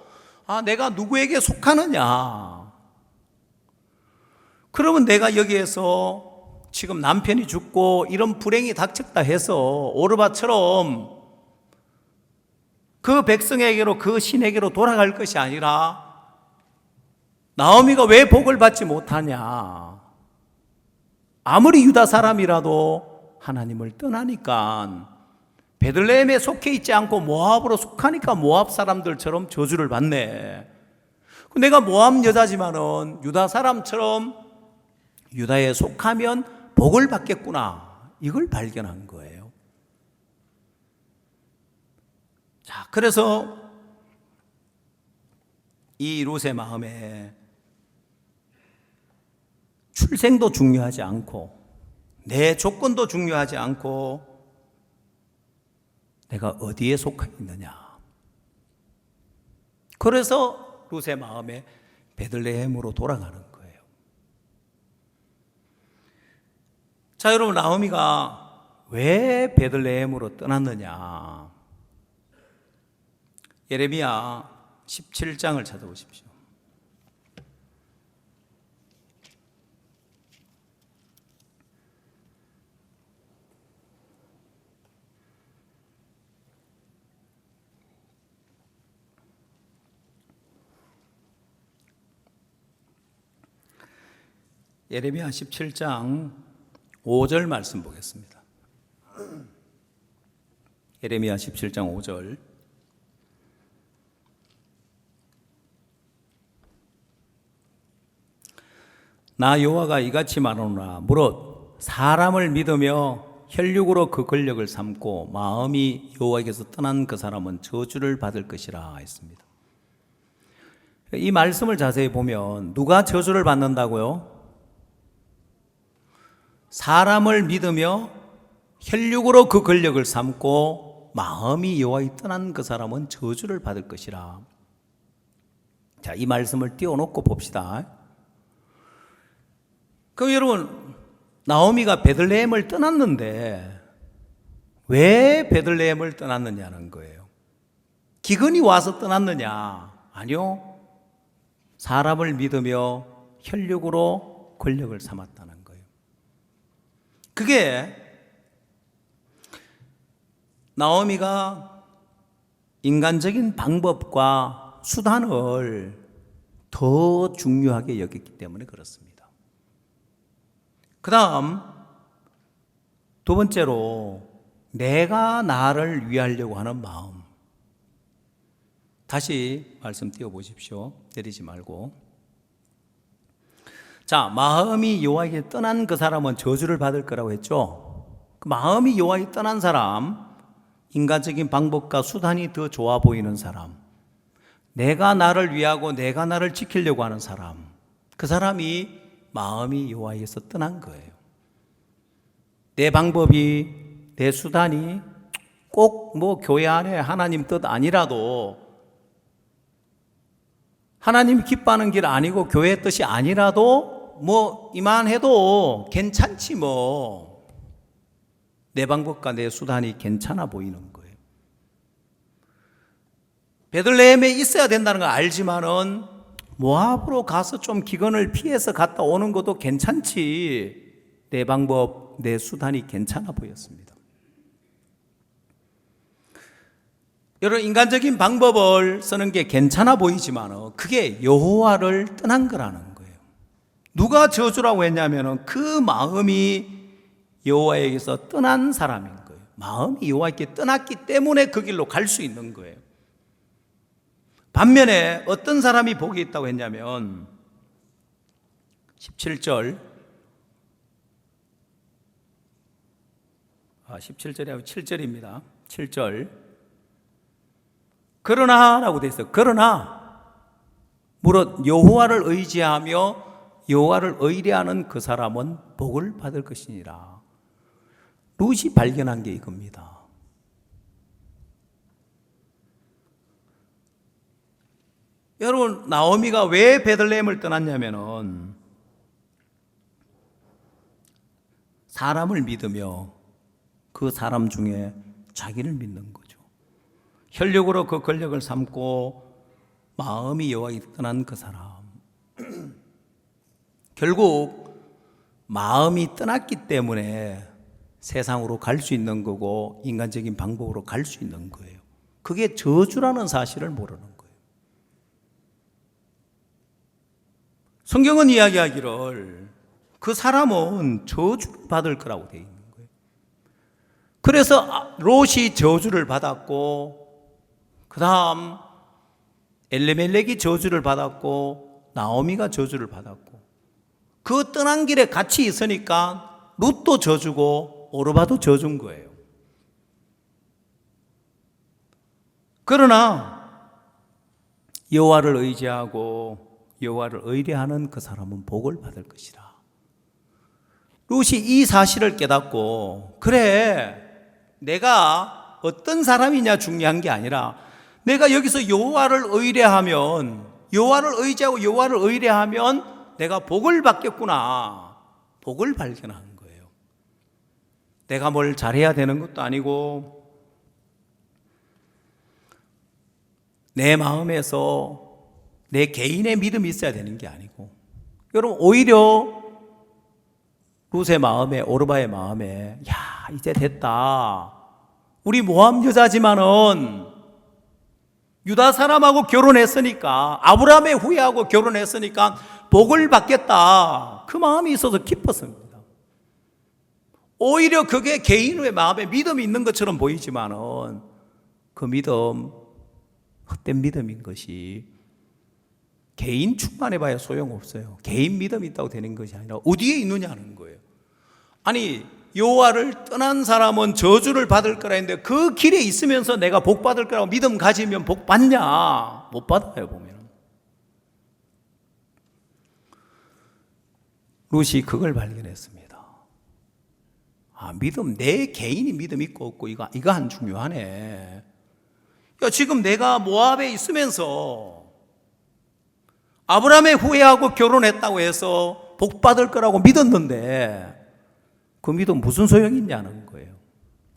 내가 누구에게 속하느냐. 그러면 내가 여기에서 지금 남편이 죽고 이런 불행이 닥쳤다 해서 오르바처럼 그 백성에게로, 그 신에게로 돌아갈 것이 아니라, 나오미가 왜 복을 받지 못하냐. 아무리 유다 사람이라도 하나님을 떠나니까, 베들레헴에 속해 있지 않고 모압으로 속하니까 모압 사람들처럼 저주를 받네. 내가 모압 여자지만은 유다 사람처럼 유다에 속하면 복을 받겠구나, 이걸 발견한 거예요. 자, 그래서 이 룻의 마음에 출생도 중요하지 않고 내 조건도 중요하지 않고 내가 어디에 속해 있느냐. 그래서 룻의 마음에 베들레헴으로 돌아가는 거예요. 자, 여러분, 나오미가 왜 베들레헴으로 떠났느냐. 예레미야 17장을 찾아보십시오. 예레미야 17장 5절 말씀 보겠습니다. 예레미야 17장 5절. 나 여호와가 이같이 말하노라. 무릇 사람을 믿으며 혈육으로 그 권력을 삼고 마음이 여호와에게서 떠난 그 사람은 저주를 받을 것이라 했습니다. 이 말씀을 자세히 보면 누가 저주를 받는다고요? 사람을 믿으며 혈육으로 그 권력을 삼고 마음이 여호와에 떠난 그 사람은 저주를 받을 것이라. 자, 이 말씀을 띄워놓고 봅시다. 그럼 여러분, 나오미가 베들레헴을 떠났는데 왜 베들레헴을 떠났느냐는 거예요. 기근이 와서 떠났느냐? 아니요. 사람을 믿으며 혈육으로 권력을 삼았다는 거예요. 그게 나오미가 인간적인 방법과 수단을 더 중요하게 여겼기 때문에 그렇습니다. 그 다음 두 번째로 내가 나를 위하려고 하는 마음. 다시 말씀 띄워보십시오. 내리지 말고. 자, 마음이 여호와에게 떠난 그 사람은 저주를 받을 거라고 했죠. 그 마음이 여호와에게 떠난 사람, 인간적인 방법과 수단이 더 좋아 보이는 사람, 내가 나를 위하고 내가 나를 지키려고 하는 사람, 그 사람이 마음이 여호와에게서 떠난 거예요. 내 방법이, 내 수단이 꼭 교회 안에 하나님 뜻 아니라도, 하나님 기뻐하는 길 아니고 교회 뜻이 아니라도 이만해도 괜찮지 내 방법과 내 수단이 괜찮아 보이는 거예요. 베들레헴에 있어야 된다는 걸 알지만은 모압으로 가서 좀 기근을 피해서 갔다 오는 것도 괜찮지, 내 방법, 내 수단이 괜찮아 보였습니다. 여러분, 인간적인 방법을 쓰는 게 괜찮아 보이지만 그게 여호와를 떠난 거라는 거예요. 누가 저주라고 했냐면 그 마음이 여호와에게서 떠난 사람인 거예요. 마음이 여호와에게 떠났기 때문에 그 길로 갈 수 있는 거예요. 반면에 어떤 사람이 복이 있다고 했냐면 17절이 아니고 7절입니다. 7절. 그러나라고 되어 있어요. 그러나 무릇 여호와를 의지하며 여호와를 의뢰하는 그 사람은 복을 받을 것이니라. 룻이 발견한 게 이겁니다. 여러분, 나오미가 왜 베들레헴을 떠났냐면은 사람을 믿으며 그 사람 중에 자기를 믿는 거죠. 혈육으로 그 권력을 삼고 마음이 여호와에게 떠난 그 사람. 결국 마음이 떠났기 때문에 세상으로 갈 수 있는 거고 인간적인 방법으로 갈 수 있는 거예요. 그게 저주라는 사실을 모르는 거예요. 성경은 이야기하기를 그 사람은 저주를 받을 거라고 되어 있는 거예요. 그래서 롯이 저주를 받았고, 그 다음 엘레멜렉이 저주를 받았고, 나오미가 저주를 받았고, 그 떠난 길에 같이 있으니까 룻도 저주고 오르바도 저준 거예요. 그러나 여호와를 의지하고 여호와를 의뢰하는 그 사람은 복을 받을 것이다. 룻이 이 사실을 깨닫고, 그래, 내가 어떤 사람이냐 중요한 게 아니라 내가 여기서 여호와를 의뢰하면, 여호와를 의지하고 여호와를 의뢰하면 내가 복을 받겠구나, 복을 발견한 거예요. 내가 뭘 잘해야 되는 것도 아니고 내 마음에서 내 개인의 믿음이 있어야 되는 게 아니고, 여러분, 오히려 룻의 마음에, 오르바의 마음에, 야, 이제 됐다, 우리 모함 여자지만은 유다 사람하고 결혼했으니까, 아브라함의 후예하고 결혼했으니까 복을 받겠다, 그 마음이 있어서 기뻤습니다. 오히려 그게 개인의 마음에 믿음이 있는 것처럼 보이지만은 그 믿음, 헛된 믿음인 것이, 개인 충만해봐야 소용없어요. 개인 믿음이 있다고 되는 것이 아니라 어디에 있느냐는 거예요. 아니, 여호와를 떠난 사람은 저주를 받을 거라 했는데 그 길에 있으면서 내가 복 받을 거라고 믿음 가지면 복 받냐? 못 받아요. 보면 룻이 그걸 발견했습니다. 아, 믿음, 내 개인이 믿음 있고 없고 이거 안 중요하네. 야, 지금 내가 모압에 있으면서 아브라함의 후예하고 결혼했다고 해서 복 받을 거라고 믿었는데 그 믿음 무슨 소용이 있냐는 거예요.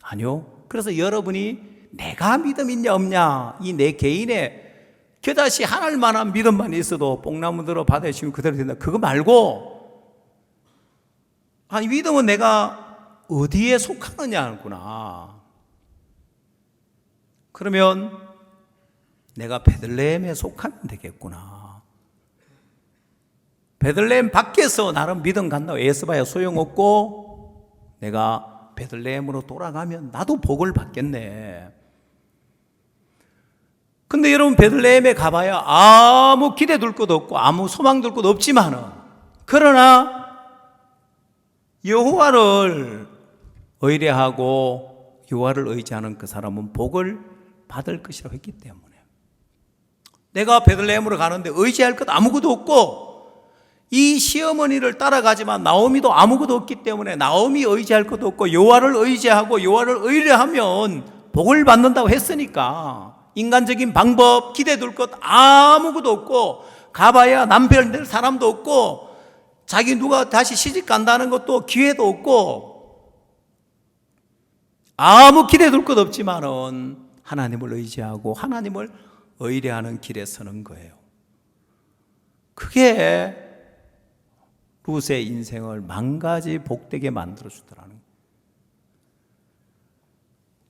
아니요. 그래서 여러분이 내가 믿음 있냐 없냐, 이 내 개인의 겨자씨 하나일 만한 믿음만 있어도 뽕나무 들어 바다에 심으면 그대로 된다, 그거 말고, 아니 믿음은 내가 어디에 속하느냐구나. 그러면 내가 베들레헴에 속하면 되겠구나. 베들레헴 밖에서 나름 믿음 간다고 애써봐야 소용없고 내가 베들레헴으로 돌아가면 나도 복을 받겠네. 근데 여러분, 베들레헴에 가봐야 아무 기대 둘 것도 없고 아무 소망 둘 것도 없지만은, 그러나 여호와를 의뢰하고 여호와를 의지하는 그 사람은 복을 받을 것이라고 했기 때문에, 내가 베들레헴으로 가는데 의지할 것 아무것도 없고 이 시어머니를 따라가지만 나오미도 아무것도 없기 때문에 나오미 의지할 것도 없고 여호와를 의지하고 여호와를 의뢰하면 복을 받는다고 했으니까, 인간적인 방법 기대 둘 것 아무것도 없고 가봐야 남편 될 사람도 없고 자기 누가 다시 시집 간다는 것도 기회도 없고 아무 기대 둘 것 없지만은 하나님을 의지하고 하나님을 의뢰하는 길에 서는 거예요. 그게 룻의 인생을 만가지 복되게 만들어 주더라는 거예요.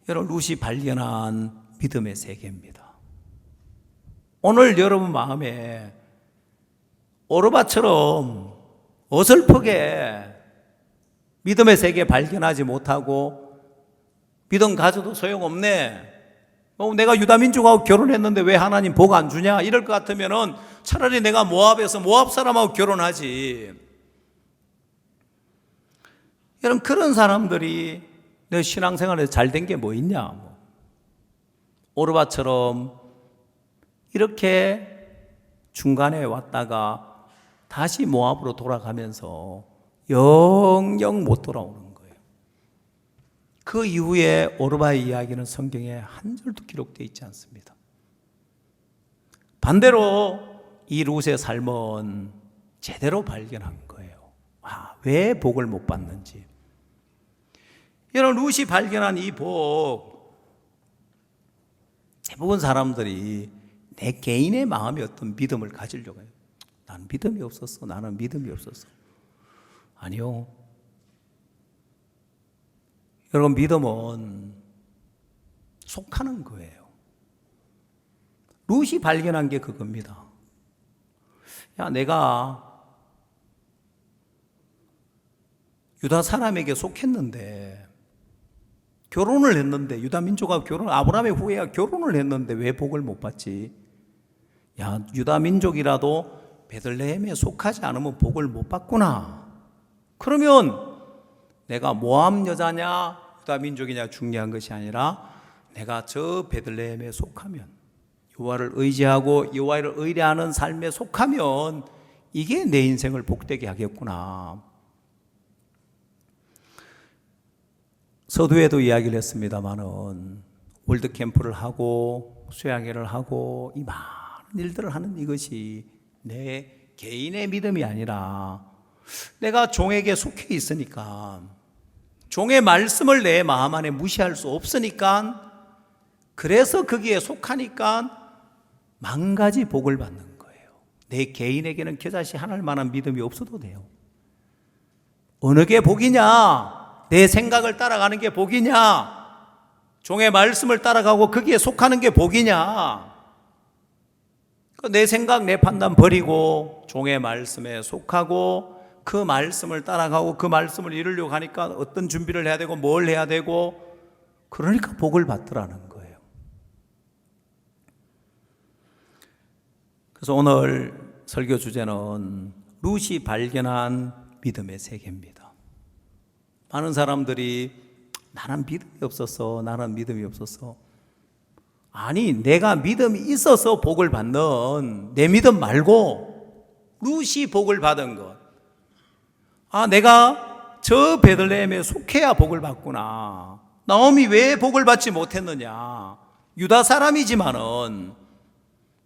여러분, 룻이 발견한 믿음의 세계입니다. 오늘 여러분 마음에 오르바처럼 어설프게 믿음의 세계 발견하지 못하고 믿음 가져도 소용없네, 내가 유다민족하고 결혼했는데 왜 하나님 복 안 주냐, 이럴 것 같으면 차라리 내가 모압에서 모압 사람하고 결혼하지. 여러분, 그런 사람들이 내 신앙생활에서 잘 된 게 뭐 있냐. 오르바처럼 이렇게 중간에 왔다가 다시 모압으로 돌아가면서 영영 못 돌아오는 거예요. 그 이후에 오르바의 이야기는 성경에 한 줄도 기록되어 있지 않습니다. 반대로 이 룻의 삶은 제대로 발견한 거예요. 왜 복을 못 받는지. 여러분, 룻이 발견한 이 복, 대부분 사람들이 내 개인의 마음에 어떤 믿음을 가지려고 해요. 나는 믿음이 없었어. 나는 믿음이 없었어. 아니요. 여러분, 믿음은 속하는 거예요. 룻이 발견한 게 그겁니다. 야, 내가 유다 사람에게 속했는데, 결혼을 했는데, 유다 민족하고 아브라함의 후예가 결혼을 했는데 왜 복을 못 받지? 야, 유다 민족이라도 베들레헴에 속하지 않으면 복을 못 받구나. 그러면 내가 모압 여자냐 유다 민족이냐 중요한 것이 아니라 내가 저 베들레헴에 속하면, 여호와를 의지하고 여호와를 의뢰하는 삶에 속하면 이게 내 인생을 복되게 하겠구나. 서두에도 이야기를 했습니다마는 월드캠프를 하고 수양회를 하고 이 많은 일들을 하는 이것이 내 개인의 믿음이 아니라 내가 종에게 속해 있으니까, 종의 말씀을 내 마음 안에 무시할 수 없으니까, 그래서 거기에 속하니까 만가지 복을 받는 거예요. 내 개인에게는 겨자씨 하나일 만한 믿음이 없어도 돼요. 어느 게 복이냐? 내 생각을 따라가는 게 복이냐? 종의 말씀을 따라가고 거기에 속하는 게 복이냐? 내 생각, 내 판단 버리고 종의 말씀에 속하고 그 말씀을 따라가고 그 말씀을 이루려고 하니까 어떤 준비를 해야 되고 뭘 해야 되고, 그러니까 복을 받더라는 거예요. 그래서 오늘 설교 주제는 룻이 발견한 믿음의 세계입니다. 많은 사람들이 나는 믿음이 없었어, 나는 믿음이 없었어. 아니, 내가 믿음이 있어서 복을 받는 내 믿음 말고 룻이 복을 받은 것. 내가 저 베들레헴에 속해야 복을 받구나. 나오미 왜 복을 받지 못했느냐? 유다 사람이지만은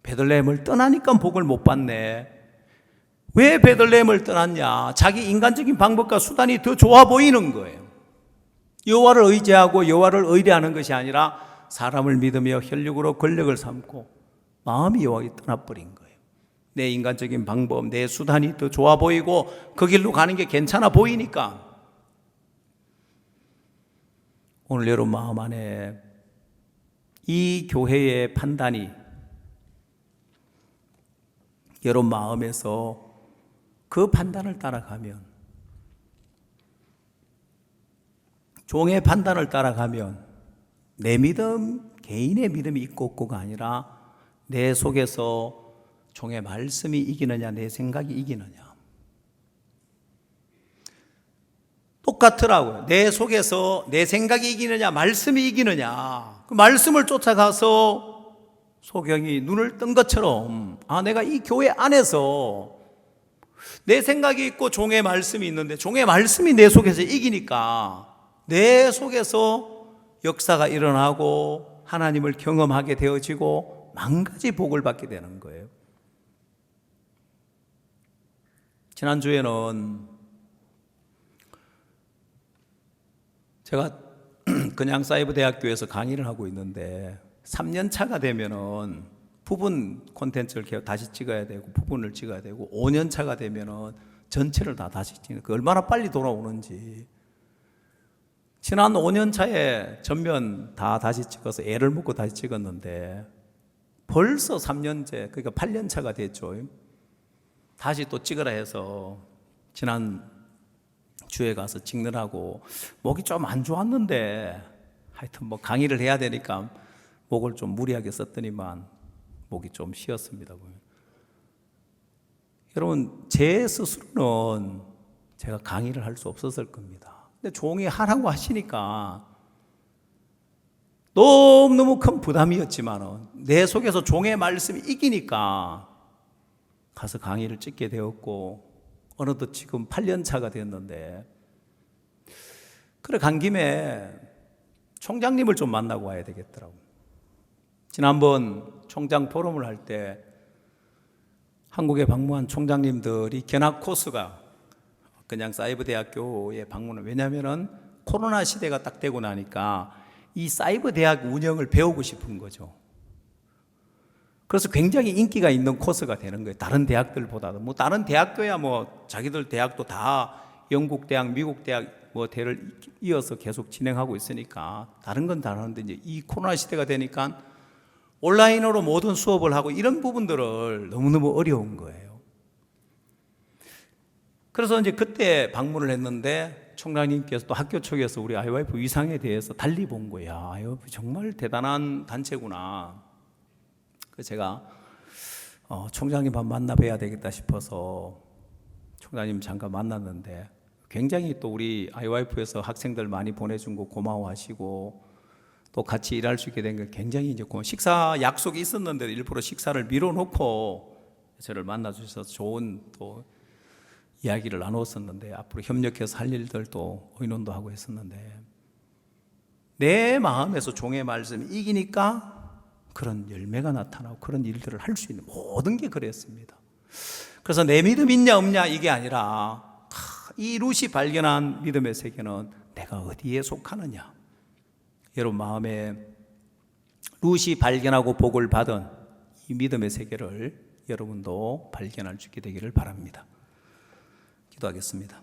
베들레헴을 떠나니까 복을 못 받네. 왜 베들레헴을 떠났냐? 자기 인간적인 방법과 수단이 더 좋아 보이는 거예요. 여호와를 의지하고 여호와를 의뢰하는 것이 아니라 사람을 믿으며 혈육으로 권력을 삼고 마음이 여호와에게 떠나버린 거예요. 내 인간적인 방법, 내 수단이 더 좋아 보이고 그 길로 가는 게 괜찮아 보이니까. 오늘 여러분 마음 안에 이 교회의 판단이 여러분 마음에서 그 판단을 따라가면, 종의 판단을 따라가면 내 믿음, 개인의 믿음이 있고 없고가 아니라 내 속에서 종의 말씀이 이기느냐 내 생각이 이기느냐. 똑같더라고요. 내 속에서 내 생각이 이기느냐 말씀이 이기느냐. 그 말씀을 쫓아가서 소경이 눈을 뜬 것처럼 내가 이 교회 안에서 내 생각이 있고 종의 말씀이 있는데 종의 말씀이 내 속에서 이기니까 내 속에서 역사가 일어나고 하나님을 경험하게 되어지고 만 가지 복을 받게 되는 거예요. 지난주에는 제가 그냥 사이버대학교에서 강의를 하고 있는데 3년 차가 되면은 부분 콘텐츠를 다시 찍어야 되고 부분을 찍어야 되고 5년 차가 되면은 전체를 다 다시 찍는 그 얼마나 빨리 돌아오는지. 지난 5년 차에 전면 다 다시 찍어서 애를 먹고 다시 찍었는데 벌써 3년째, 그러니까 8년 차가 됐죠. 다시 또 찍으라 해서 지난 주에 가서 찍느라고 목이 좀 안 좋았는데 하여튼 뭐 강의를 해야 되니까 목을 좀 무리하게 썼더니만 목이 좀 쉬었습니다. 여러분, 제 스스로는 제가 강의를 할 수 없었을 겁니다. 근데 종이 하라고 하시니까 너무너무 큰 부담이었지만 내 속에서 종의 말씀이 이기니까 가서 강의를 찍게 되었고 어느덧 지금 8년 차가 됐는데, 그래 간 김에 총장님을 좀 만나고 와야 되겠더라고요. 지난번 총장 포럼을 할 때 한국에 방문한 총장님들이 견학 코스가 그냥 사이버대학교에 방문을, 왜냐하면 코로나 시대가 딱 되고 나니까 이 사이버대학 운영을 배우고 싶은 거죠. 그래서 굉장히 인기가 있는 코스가 되는 거예요. 다른 대학들보다도. 뭐 다른 대학교야 뭐 자기들 대학도 다 영국 대학, 미국 대학 뭐 대를 이어서 계속 진행하고 있으니까 다른 건 다른데 이제 이 코로나 시대가 되니까 온라인으로 모든 수업을 하고 이런 부분들을 너무너무 어려운 거예요. 그래서 이제 그때 방문을 했는데 총장님께서 또 학교 측에서 우리 IYF 위상에 대해서 달리 본 거예요. IYF 정말 대단한 단체구나. 그래서 제가 총장님 한 만나 뵈야 되겠다 싶어서 총장님 잠깐 만났는데 굉장히 또 우리 IYF에서 학생들 많이 보내준 거 고마워하시고 또 같이 일할 수 있게 된 게 굉장히 이제 식사 약속이 있었는데 일부러 식사를 미뤄놓고 저를 만나 주셔서 좋은 또 이야기를 나누었었는데 앞으로 협력해서 할 일들도 의논도 하고 했었는데 내 마음에서 종의 말씀이 이기니까 그런 열매가 나타나고 그런 일들을 할 수 있는 모든 게 그랬습니다. 그래서 내 믿음 있냐 없냐 이게 아니라 이 룻이 발견한 믿음의 세계는 내가 어디에 속하느냐. 여러분 마음에 룻이 발견하고 복을 받은 이 믿음의 세계를 여러분도 발견할 수 있게 되기를 바랍니다. 기도하겠습니다.